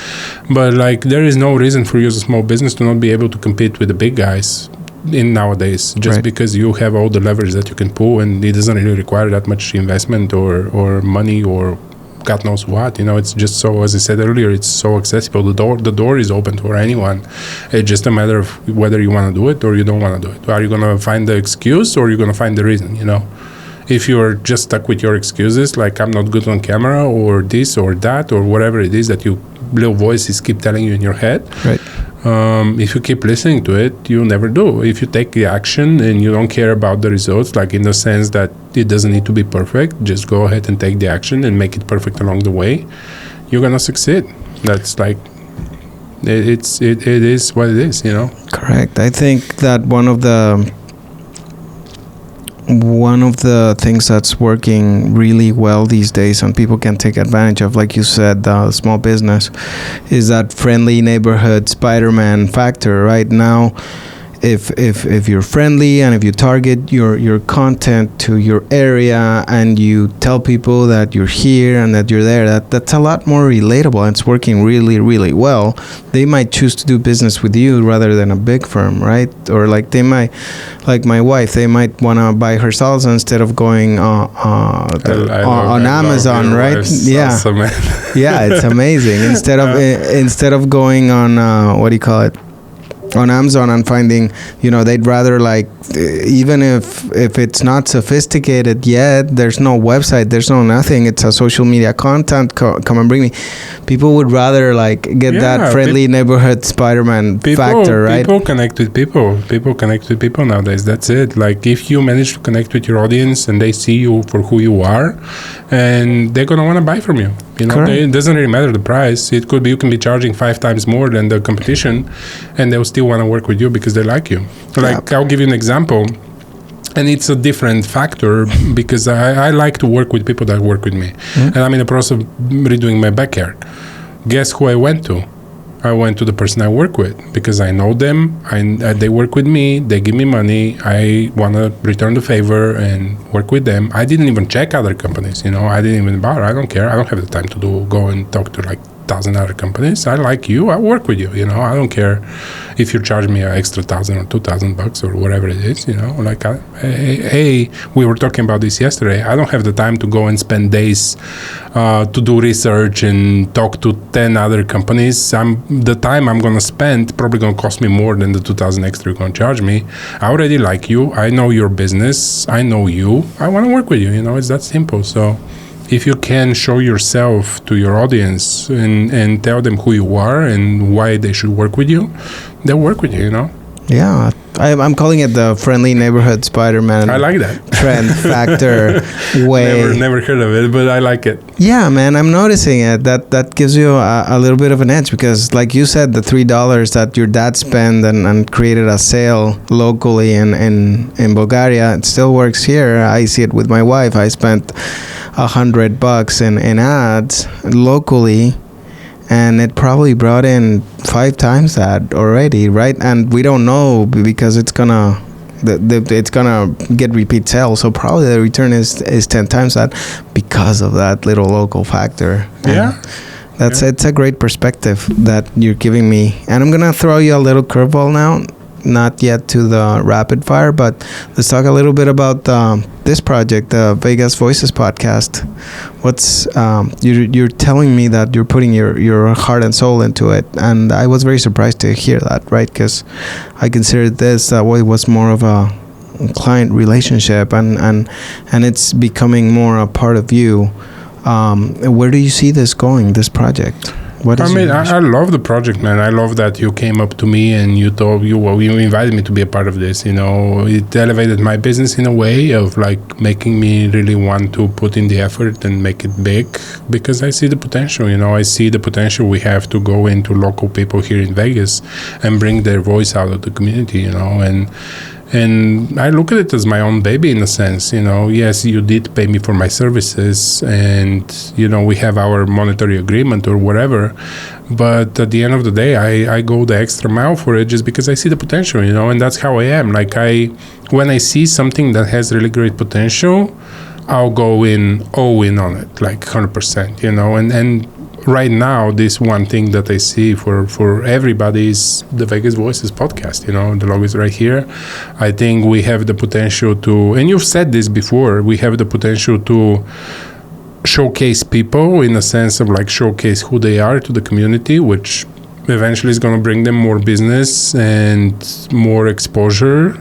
but like there is no reason for you as a small business to not be able to compete with the big guys in nowadays, just because you have all the leverage that you can pull, and it doesn't really require that much investment or money or God knows what. It's just so, as I said earlier, it's so accessible. The door is open for anyone. It's just a matter of whether you want to do it or you don't want to do it. Are you going to find the excuse or are you going to find the reason? If you're just stuck with your excuses, like I'm not good on camera or this or that or whatever it is that your little voices keep telling you in your head, right? If you keep listening to it, you'll never do. If you take the action and you don't care about the results, like in the sense that it doesn't need to be perfect, just go ahead and take the action and make it perfect along the way, you're gonna succeed. That's like it is what it is, Correct. I think that one of the things that's working really well these days and people can take advantage of, like you said, small business, is that friendly neighborhood Spider-Man factor. Right now, if you're friendly and if you target your content to your area and you tell people that you're here and that you're there, that's a lot more relatable and it's working really, really well. They might choose to do business with you rather than a big firm, right? Or like they might, like my wife, they might want to buy her salsa instead of going on Amazon, right? Yeah, awesome, man. Yeah, it's amazing. Instead of going on what do you call it? On Amazon and finding, they'd rather like, even if it's not sophisticated yet, there's no website, there's no nothing, it's a social media content, come and bring me. People would rather like get that friendly neighborhood Spider-Man factor, right? People connect with people nowadays. That's it. Like if you manage to connect with your audience and they see you for who you are, and they're gonna want to buy from you. It doesn't really matter the price. It could be you can be charging 5 times more than the competition, and they'll still want to work with you because they like you. Like I'll give you an example, and it's a different factor because I like to work with people that work with me, and I'm in the process of redoing my backyard. Guess who I went to? I went to the person I work with because I know them. They work with me. They give me money. I want to return the favor and work with them. I didn't even check other companies. I didn't even bother. I don't care. I don't have the time to go and talk to like 1,000 other companies. I like you. I work with you. I don't care if you charge me an extra $1,000 or $2,000 or whatever it is. Like hey, we were talking about this yesterday. I don't have the time to go and spend days to do research and talk to 10 other companies. The time I'm gonna spend probably gonna cost me more than the $2,000 extra you're gonna charge me. I already like you. I know your business. I know you. I want to work with you. It's that simple. So if you can show yourself to your audience and tell them who you are and why they should work with you, they'll work with you, Yeah, I'm calling it the friendly neighborhood Spider-Man. I like that. Trend factor way. Never heard of it, but I like it. Yeah, man, I'm noticing it. That gives you a little bit of an edge because, like you said, the $3 that your dad spent and created a sale locally in Bulgaria, it still works here. I see it with my wife. I spent $100 in ads locally, and it probably brought in 5 times that already, right? And we don't know because it's gonna get repeat sales, so probably the return is 10 times that because of that little local factor. It's a great perspective that you're giving me, and I'm gonna throw you a little curveball now. Not yet to the rapid fire, but let's talk a little bit about this project, the Vegas Voices podcast. What's you're telling me that you're putting your heart and soul into it, and I was very surprised to hear that, right? Because I considered this was more of a client relationship, and it's becoming more a part of you. Where do you see this going, this project? I love the project, man. I love that you came up to me and you invited me to be a part of this. It elevated my business in a way of like making me really want to put in the effort and make it big because I see the potential. I see the potential we have to go into local people here in Vegas and bring their voice out of the community. And I look at it as my own baby in a sense, yes, you did pay me for my services, and we have our monetary agreement or whatever, but at the end of the day, I go the extra mile for it just because I see the potential, and that's how I am. Like when I see something that has really great potential, I'll go all in on it, like 100%, and right now, this one thing that I see for everybody is the Vegas Voices podcast. The logo is right here. I think we have the potential to, and you've said this before, we have the potential to showcase people in a sense of like showcase who they are to the community, which eventually is going to bring them more business and more exposure.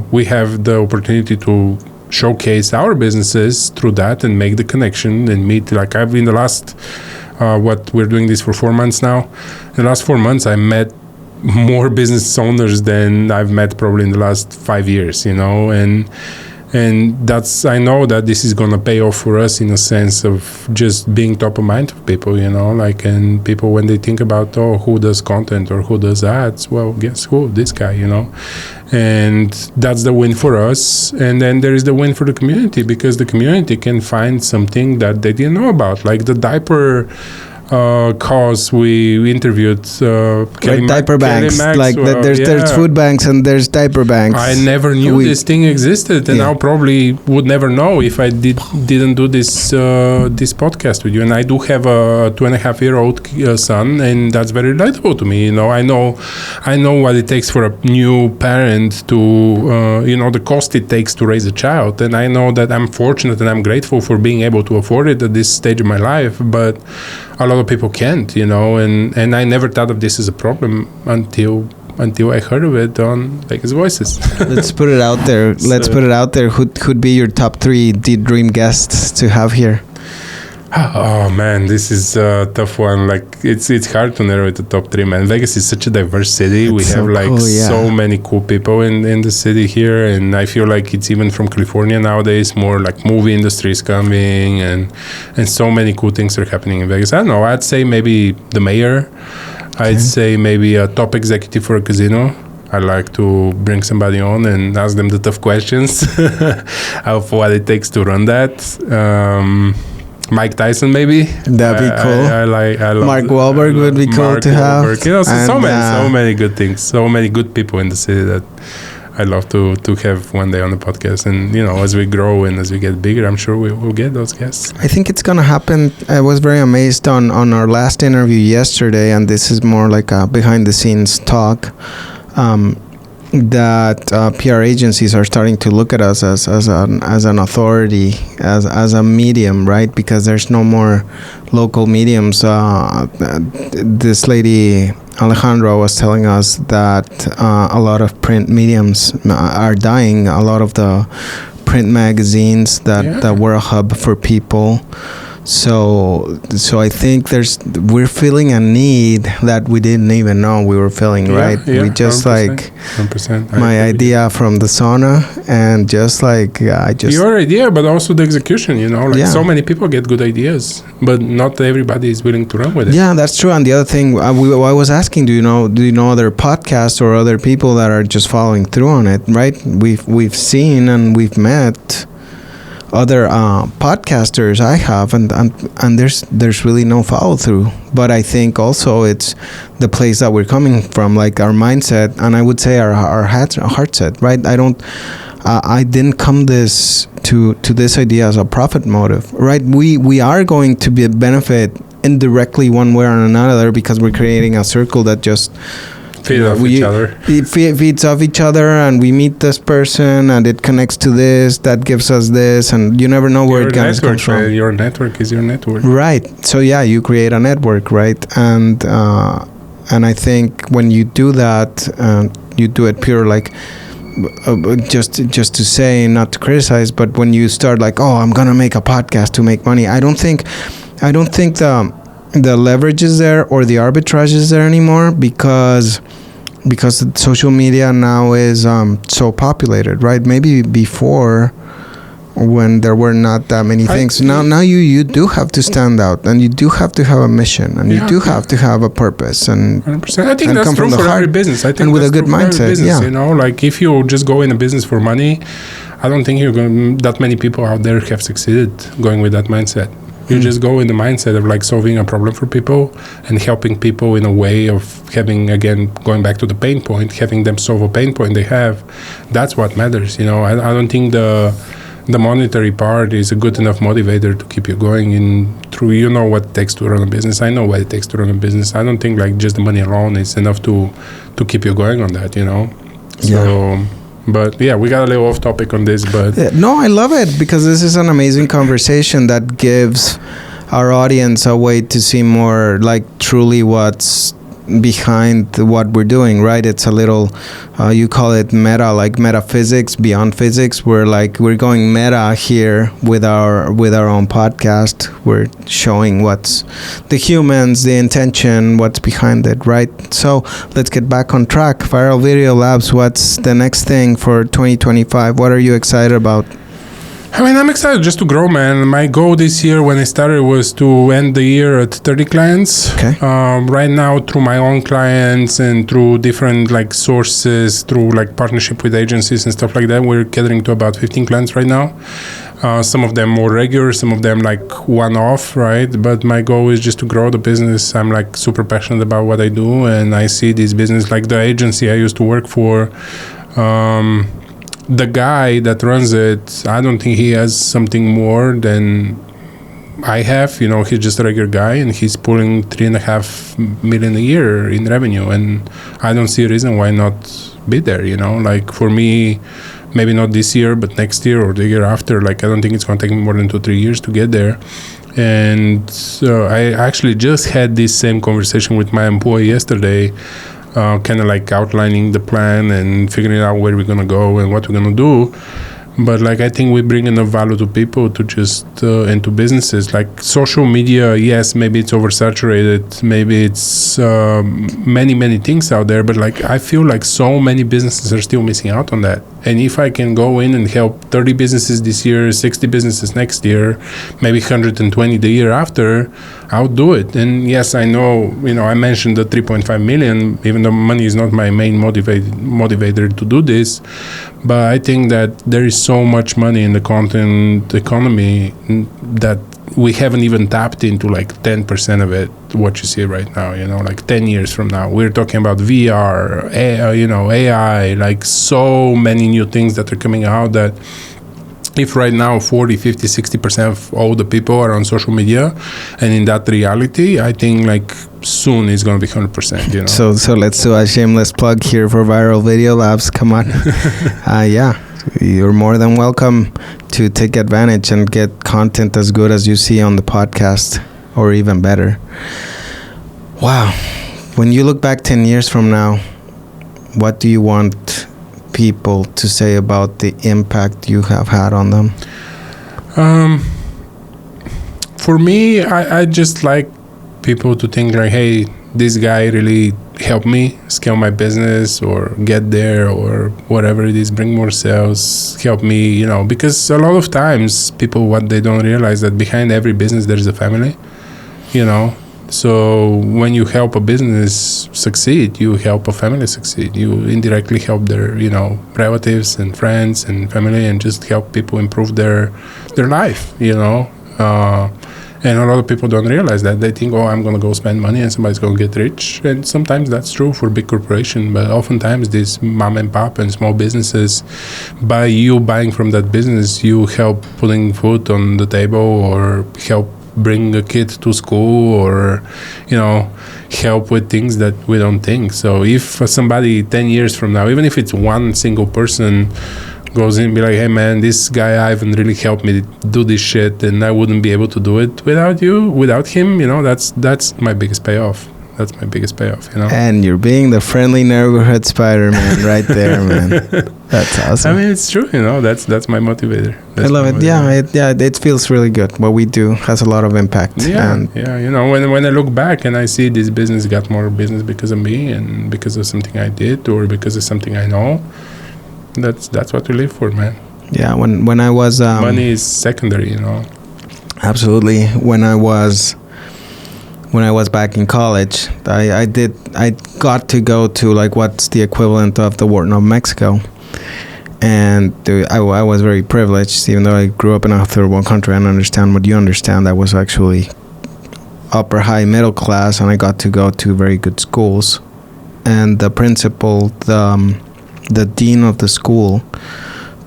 We have the opportunity to showcase our businesses through that and make the connection and meet. Like I've in the last we're doing this for 4 months now. In the last 4 months I met more business owners than I've met probably in the last 5 years, and that's, I know that this is going to pay off for us in a sense of just being top of mind of people, and people, when they think about, who does content or who does ads, well, guess who? This guy, and that's the win for us. And then there is the win for the community, because the community can find something that they didn't know about, like the diaper cause we interviewed diaper banks, there's food banks and there's diaper banks. I never knew this thing existed, and I probably would never know if I didn't do this this podcast with you. And I do have a 2.5-year-old son, and that's very relatable to me. I know what it takes for a new parent to the cost it takes to raise a child, and I know that I'm fortunate and I'm grateful for being able to afford it at this stage of my life, but a lot of people can't, and I never thought of this as a problem until I heard of it on Vegas Voices. Let's put it out there. Who could be your top 3 dream guests to have here? Oh man, this is a tough one. Like it's hard to narrow it the top 3, man. Vegas is such a diverse city. We have so many cool people in the city here, and I feel like it's even from California nowadays. More like movie industry is coming, and so many cool things are happening in Vegas. I don't know. I'd say maybe the mayor. Okay. I'd say maybe a top executive for a casino. I like to bring somebody on and ask them the tough questions of what it takes to run that. Mike Tyson, maybe. That'd be cool. I love Mark Wahlberg would be cool to have. So many good things. So many good people in the city that I love to have one day on the podcast. And, as we grow and as we get bigger, I'm sure we will get those guests. I think it's going to happen. I was very amazed on our last interview yesterday, and this is more like a behind-the-scenes talk, that PR agencies are starting to look at us as an authority, as a medium, right? Because there's no more local mediums. This lady Alejandra was telling us that a lot of print mediums are dying. A lot of the print magazines that were a hub for people. So I think we're feeling a need that we didn't even know we were feeling, right? We just 100%. My idea from the sauna, and your idea, but also the execution, so many people get good ideas, but not everybody is willing to run with it. Yeah, that's true. And the other thing, I was asking, do you know other podcasts or other people that are just following through on it, right? We've seen and we've met other podcasters I have, and there's really no follow through. But I think also it's the place that we're coming from, like our mindset, and I would say our heart set, right? I didn't come to this idea as a profit motive, right? We are going to be a benefit indirectly one way or another, because we're creating a circle that just feed off each other. It feeds off each other, and we meet this person, and it connects to this, that gives us this, and you never know where it comes from. Your network is your network. Right. So you create a network, right? And I think when you do that, you do it pure, like just to say, not to criticize, but when you start like, I'm gonna make a podcast to make money, I don't think the leverage is there or the arbitrage is there anymore, because social media now is so populated, right? Maybe before when there were not that many things. Now you do have to stand out, and you do have to have a mission, and you do have to have a purpose, and 100%. I think that's true for every business. I think and with a good mindset. Business, you know, like if you just go in a business for money, I don't think that many people out there have succeeded going with that mindset. You just go in the mindset of like solving a problem for people and helping people in a way of having, again, going back to the pain point, having them solve a pain point they have. That's what matters. You know, I don't think the monetary part is a good enough motivator to keep you going in through, you know, what it takes to run a business. I know what it takes to run a business. I don't think like just the money alone is enough to keep you going on that, you know? So, but yeah, we got a little off topic on this, but no, I love it because this is an amazing conversation that gives our audience a way to see more like truly what's behind what we're doing, right? It's a little you call it meta, like metaphysics, beyond physics. We're going meta here with our own podcast. We're showing what's the humans, the intention, what's behind it, right? So let's get back on track. Viral Video Labs, what's the next thing for 2025? What are you excited about? I mean, I'm excited just to grow, man. My goal this year when I started was to end the year at 30 clients. Okay. Right now, through my own clients and through different like sources, through like partnership with agencies and stuff like that, we're gathering to about 15 clients right now. Some of them more regular, some of them like one-off, right? But my goal is just to grow the business. I'm like super passionate about what I do, and I see this business like the agency I used to work for. The guy that runs it, I don't think he has something more than I have. You know, he's just a regular guy, and he's pulling $3.5 million a year in revenue, and I don't see a reason why not be there. You know, like for me, maybe not this year, but next year or the year after. Like I don't think it's going to take me more than 2-3 years to get there. And I actually just had this same conversation with my employee yesterday. Kind of like outlining the plan and figuring out where we're going to go and what we're going to do. But like I think we bring enough value to people to just and to businesses. Like social media, yes, maybe it's oversaturated, maybe it's many things out there, but like I feel like so many businesses are still missing out on that. And if I can go in and help 30 businesses this year, 60 businesses next year, maybe 120 the year after, I'll do it. And yes, I know, you know, I mentioned the 3.5 million, even though money is not my main motivator to do this. But I think that there is so much money in the content economy that we haven't even tapped into like 10% of it, what you see right now, you know, like 10 years from now. We're talking about VR, AI, like so many new things that are coming out that if right now 40, 50, 60% of all the people are on social media and in that reality, I think like soon it's going to be 100%, you know. So let's do a shameless plug here for Viral Video Labs. Come on. Yeah, you're more than welcome to take advantage and get content as good as you see on the podcast or even better. Wow. When you look back 10 years from now, what do you want people to say about the impact you have had on them? For me, I just like people to think like, hey, this guy really helped me scale my business or get there or whatever it is, bring more sales, help me, you know, because a lot of times people, what they don't realize that behind every business there is a family, you know. So when you help a business succeed, you help a family succeed. You indirectly help their, you know, relatives and friends and family, and just help people improve their life, you know. And a lot of people don't realize that. They think, oh, I'm going to go spend money and somebody's going to get rich. And sometimes that's true for big corporation, but oftentimes these mom and pop and small businesses, by you buying from that business, you help putting food on the table or help bring a kid to school or, you know, help with things that we don't think. So if somebody 10 years from now, even if it's one single person goes in and be like, hey man, this guy Ivan really helped me do this shit and I wouldn't be able to do it without him, you know, that's my biggest payoff. That's my biggest payoff, you know. And you're being the friendly neighborhood Spider-Man right there, man. That's awesome. I mean, it's true, you know. That's my motivator. I love it. Yeah, it feels really good. What we do has a lot of impact. Yeah, you know, when I look back and I see this business got more business because of me and because of something I did or because of something I know, that's what we live for, man. Yeah, when I was money is secondary, you know. Absolutely. When I was back in college, I got to go to like what's the equivalent of the Wharton of Mexico, and I was very privileged, even though I grew up in a third world country. I don't understand what you understand. I was actually upper high middle class, and I got to go to very good schools. And the principal, the dean of the school,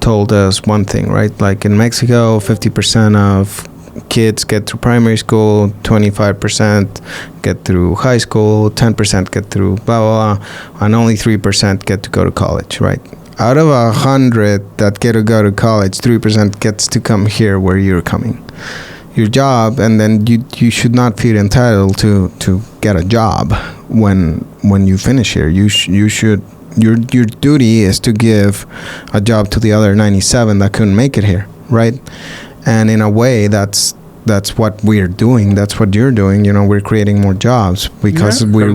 told us one thing, right? Like in Mexico, 50% of kids get through primary school, 25% get through high school, 10% get through blah, blah, blah, and only 3% get to go to college, right? Out of 100 that get to go to college, 3% gets to come here where you're coming. Your job, and then you should not feel entitled to get a job when you finish here. You should, your duty is to give a job to the other 97 that couldn't make it here, right? And in a way, that's what we're doing. That's what you're doing. You know, we're creating more jobs because we're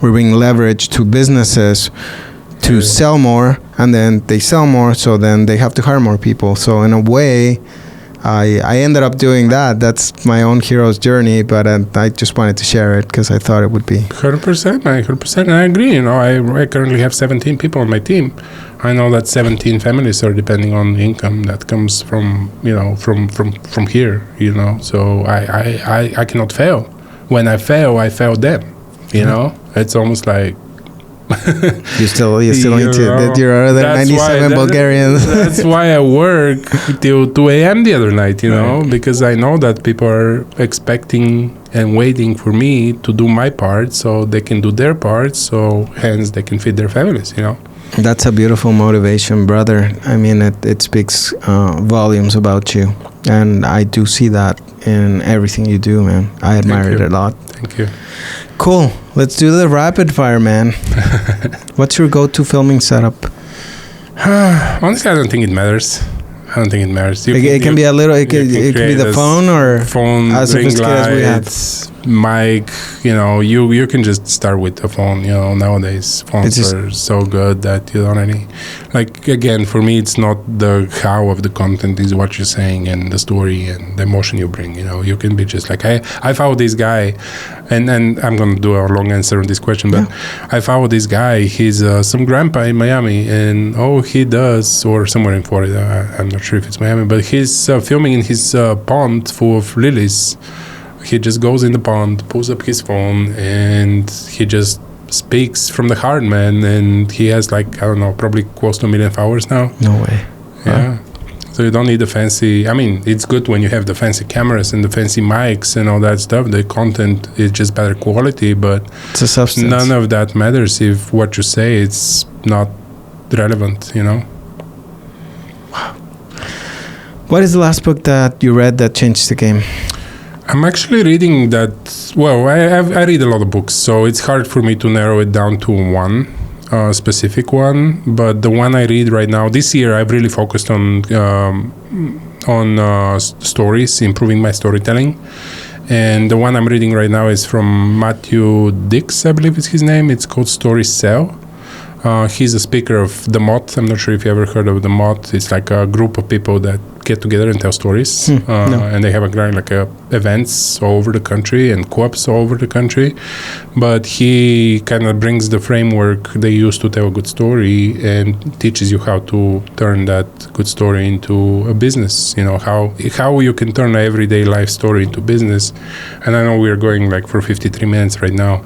bringing leverage to businesses to sell more, and then they sell more, so then they have to hire more people. So in a way, I ended up doing that. That's my own hero's journey, but I just wanted to share it because I thought it would be 100%. 100%, and I agree. You know, I currently have 17 people on my team. I know that 17 families are depending on the income that comes from, you know, from here. You know, so I cannot fail. When I fail them. You know, it's almost like. you still need to. There are other 97 Bulgarians. That's why I work till 2 a.m. the other night, you know, because I know that people are expecting and waiting for me to do my part so they can do their part, so hence they can feed their families, you know. That's a beautiful motivation, brother. I mean, it speaks volumes about you, and I do see that in everything you do, man. I admire it a lot. Thank you. Cool. Let's do the rapid fire, man. What's your go-to filming setup? Honestly, I don't think it matters. It can be a little. It can be the phone or as sophisticated as we have. Mic, you know, you can just start with the phone. You know, nowadays phones are so good that you don't any. Like again, for me, it's not the how of the content, is what you're saying and the story and the emotion you bring. You know, you can be just like I follow this guy, and I'm gonna do a long answer on this question, but I follow this guy. He's some grandpa in Miami, and he does, or somewhere in Florida. I'm not sure if it's Miami, but he's filming in his pond full of lilies. He just goes in the pond, pulls up his phone, and he just speaks from the heart, man. And he has like, I don't know, probably close to 1 million followers now. No way. Yeah. So you don't need the fancy, I mean, it's good when you have the fancy cameras and the fancy mics and all that stuff. The content is just better quality, but it's a substance. None of that matters if what you say it's not relevant, you know? Wow. What is the last book that you read that changed the game? I'm actually reading that. Well, I read a lot of books, so it's hard for me to narrow it down to one specific one. But the one I read right now, this year, I've really focused on stories, improving my storytelling. And the one I'm reading right now is from Matthew Dix, I believe is his name. It's called Story Sell. He's a speaker of The Moth. I'm not sure if you ever heard of The Moth. It's like a group of people that get together and tell stories. No. And they have events all over the country and co-ops all over the country. But he kind of brings the framework they use to tell a good story and teaches you how to turn that good story into a business. You know, how you can turn an everyday life story into business. And I know we're going like for 53 minutes right now.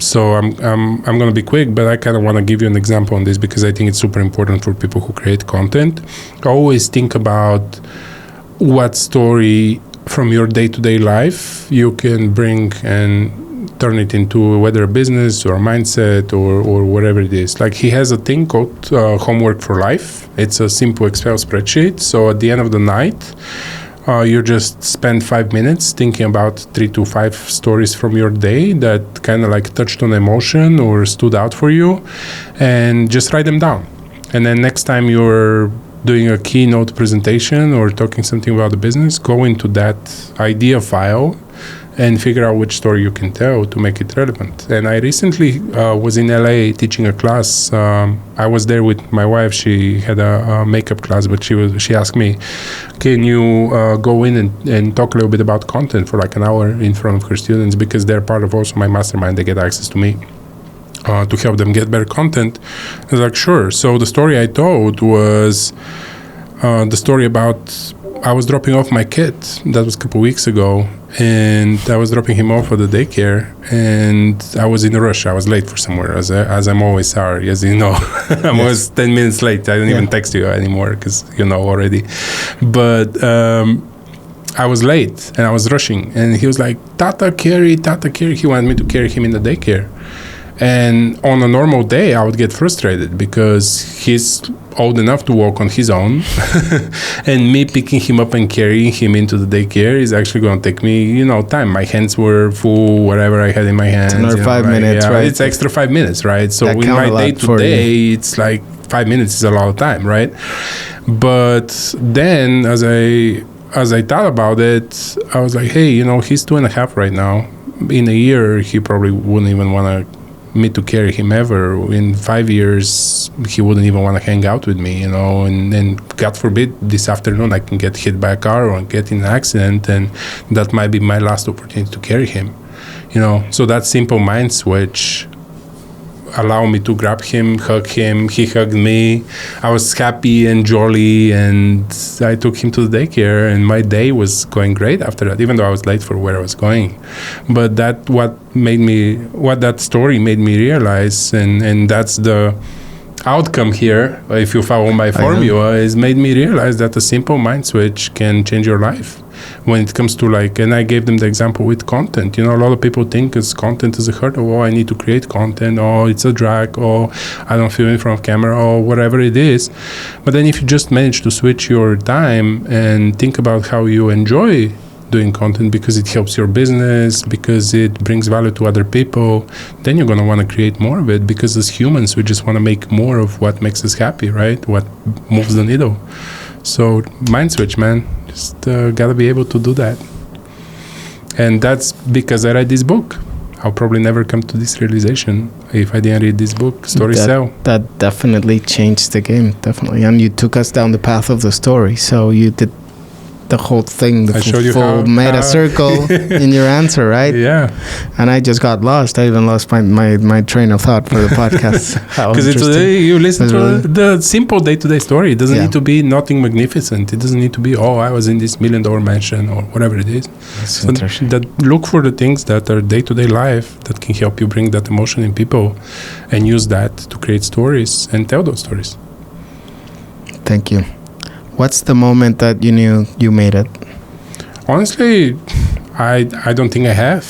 So I'm going to be quick, but I kind of want to give you an example on this because I think it's super important for people who create content. Always think about what story from your day-to-day life you can bring and turn it into whether a business or a mindset or whatever it is. Like he has a thing called Homework for Life. It's a simple Excel spreadsheet. So at the end of the night, you just spend 5 minutes thinking about 3 to 5 stories from your day that kind of like touched on emotion or stood out for you, and just write them down. And then next time you're doing a keynote presentation or talking something about the business, go into that idea file and figure out which story you can tell to make it relevant. And I recently was in LA teaching a class. I was there with my wife. She had a makeup class, but she asked me, can you go in and talk a little bit about content for like an hour in front of her students, because they're part of also my mastermind. They get access to me to help them get better content. I was like, sure. So the story I told was the story about, I was dropping off my kid. That was a couple weeks ago. And I was dropping him off at the daycare, and I was in a rush. I was late for somewhere, as I'm always sorry, as you know. I'm always 10 minutes late. I don't even text you anymore because you know already. But I was late, and I was rushing. And he was like, Tata, carry. He wanted me to carry him in the daycare. And on a normal day, I would get frustrated because he's old enough to walk on his own. And me picking him up and carrying him into the daycare is actually going to take me, time. My hands were full, whatever I had in my hands. It's another 5 minutes, right? It's extra 5 minutes, right? So in my day-to-day, it's like 5 minutes is a lot of time, right? But then as I thought about it, I was like, hey, he's 2.5 right now. In a year, he probably wouldn't even want me to carry him ever. In 5 years, he wouldn't even want to hang out with me, and God forbid this afternoon I can get hit by a car or get in an accident, and that might be my last opportunity to carry him, So that simple mind switch allowed me to grab him, hug him. He hugged me. I was happy and jolly, and I took him to the daycare, and my day was going great after that, even though I was late for where I was going. But what that story made me realize, and that's the outcome here, if you follow my formula, is made me realize that a simple mind switch can change your life. When it comes to and I gave them the example with content. A lot of people think content is a hurdle. I need to create content. It's a drag. I don't feel in front of camera, or whatever it is. But then if you just manage to switch your time and think about how you enjoy doing content because it helps your business, because it brings value to other people, then you're going to want to create more of it, because as humans, we just want to make more of what makes us happy, right? What moves the needle. So mind switch, man. Just gotta be able to do that. And that's because I read this book. I'll probably never come to this realization if I didn't read this book, Story Sell. That definitely changed the game, definitely. And you took us down the path of the story. So you did the whole thing, made a circle in your answer, right? Yeah. And I just got lost. I even lost my train of thought for the podcast. Because you listen to the simple day-to-day story. It doesn't need to be nothing magnificent. It doesn't need to be, I was in this $1 million mansion or whatever it is. That's interesting. Look for the things that are day-to-day life that can help you bring that emotion in people, and use that to create stories and tell those stories. Thank you. What's the moment that you knew you made it? Honestly, I don't think I have.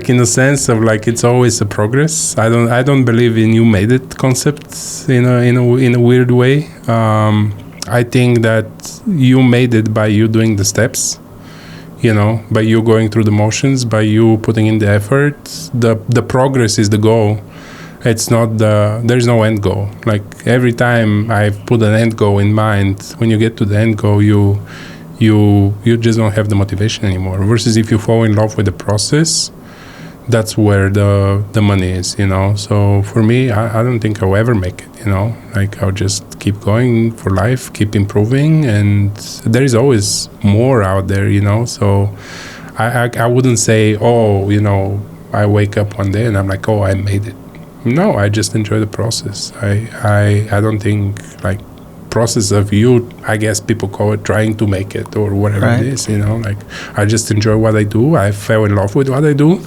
In the sense of it's always a progress. I don't believe in you made it concepts in a weird way. I think that you made it by you doing the steps, by you going through the motions, by you putting in the effort. The progress is the goal. It's not there's no end goal. Every time I've put an end goal in mind, when you get to the end goal, you just don't have the motivation anymore. Versus if you fall in love with the process, that's where the money is, So for me, I don't think I'll ever make it, I'll just keep going for life, keep improving, and there is always more out there, So I wouldn't say, I wake up one day and I'm like, I made it. No, I just enjoy the process. I don't think process of you, I guess people call it trying to make it or whatever it is, I just enjoy what I do. I fell in love with what I do.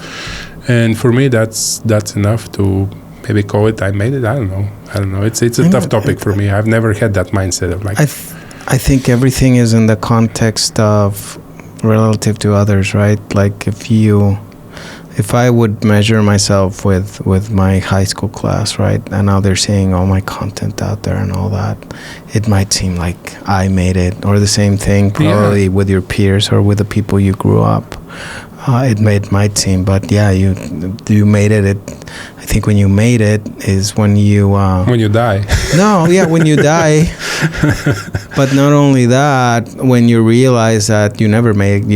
And for me, that's enough to maybe call it I made it. I don't know. It's a tough topic for me. I've never had that mindset of I think everything is in the context of relative to others, right? If I would measure myself with my high school class, right, and now they're seeing all my content out there and all that, it might seem like I made it, or the same thing probably with your peers or with the people you grew up. It might seem, but you made it. I think when you made it is when you when you die. No, when you die, But not only that, when you realize that you never make it,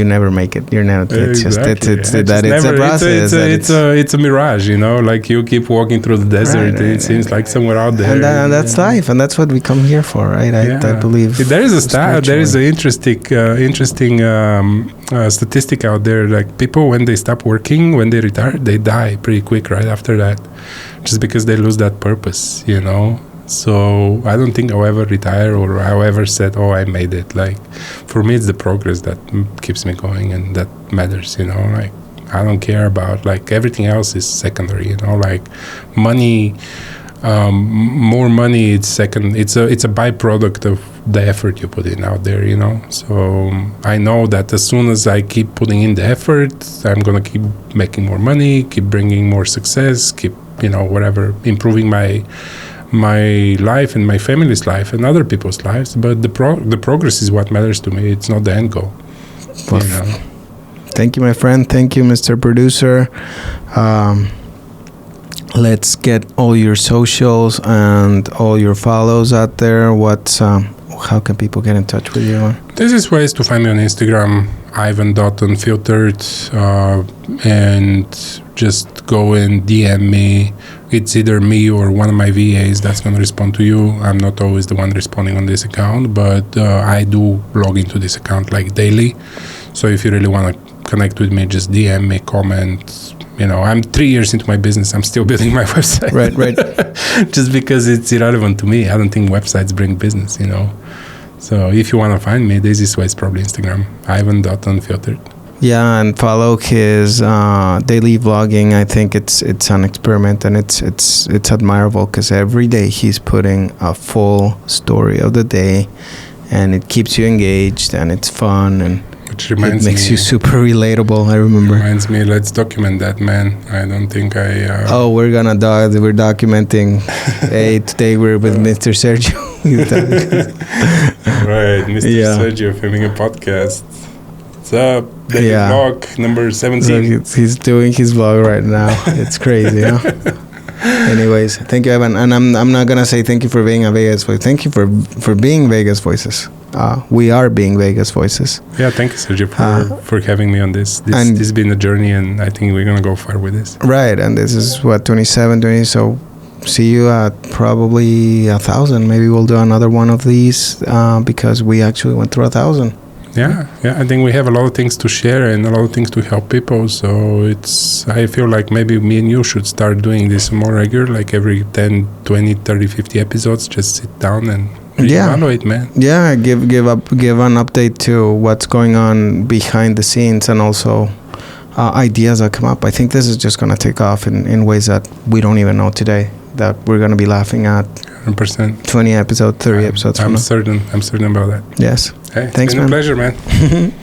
you're never. It's exactly. just it's a process. It's a mirage, you know. Like you keep walking through the desert, it seems like somewhere out there. And that's life, and that's what we come here for, right? I believe. There is an interesting statistic out there. Like people, when they stop working, when they retire, they die pretty quick right after that, just because they lose that purpose, you know. So I don't think I'll ever retire or I'll ever said, oh, I made it. Like for me, it's the progress that keeps me going and that matters, you know. Like I don't care about, like, everything else is secondary, you know. Like money, more money, it's second. It's a byproduct of the effort you put in out there, you know. So I know that as soon as I keep putting in the effort, I'm gonna keep making more money, keep bringing more success, keep, you know, whatever, improving my life and my family's life and other people's lives. But the progress is what matters to me. It's not the end goal. Well, you know? Thank you, my friend. Thank you, Mr. Producer. Let's get all your socials and all your follows out there. How can people get in touch with you? This is ways to find me on Instagram, ivan.unfiltered, and just go and DM me. It's either me or one of my VAs that's going to respond to you. I'm not always the one responding on this account, but I do log into this account like daily. So if you really want to connect with me, just DM me, comment. You know, I'm 3 years into my business. I'm still building my website. Right. Just because it's irrelevant to me. I don't think websites bring business, you know. So if you want to find me, the easiest way is probably Instagram, ivan.unfiltered. Yeah, and follow his daily vlogging. I think it's an experiment, and it's admirable because every day he's putting a full story of the day, and it keeps you engaged, and it's fun, and which reminds it makes me, you super relatable. I remember. Reminds me, let's document that, man. I don't think I. We're documenting. Hey, today we're with Mr. Sergio. Right, Mr. Sergio filming a podcast. What's up? Daily vlog number 17. So he's doing his vlog right now. It's crazy, huh? Anyways, thank you, Ivan. And I'm not gonna say thank you for being a Vegas voice. Thank you for being Vegas Voices. We are being Vegas Voices. Yeah, thank you, Sergio, for having me on this. This has been a journey, and I think we're gonna go far with this. Right, and this is what 27, 20. So see you at probably 1,000. Maybe we'll do another one of these because we actually went through 1,000. Yeah. I think we have a lot of things to share and a lot of things to help people. So I feel like maybe me and you should start doing this more regular, like every 10, 20, 30, 50 episodes. Just sit down and reevaluate, man. Yeah, give an update to what's going on behind the scenes and also ideas that come up. I think this is just going to take off in ways that we don't even know today, that we're going to be laughing at 100%. 20 episodes, 30 episodes from now. I'm certain about that. Yes. Hey, thanks, it's been man. a pleasure, man.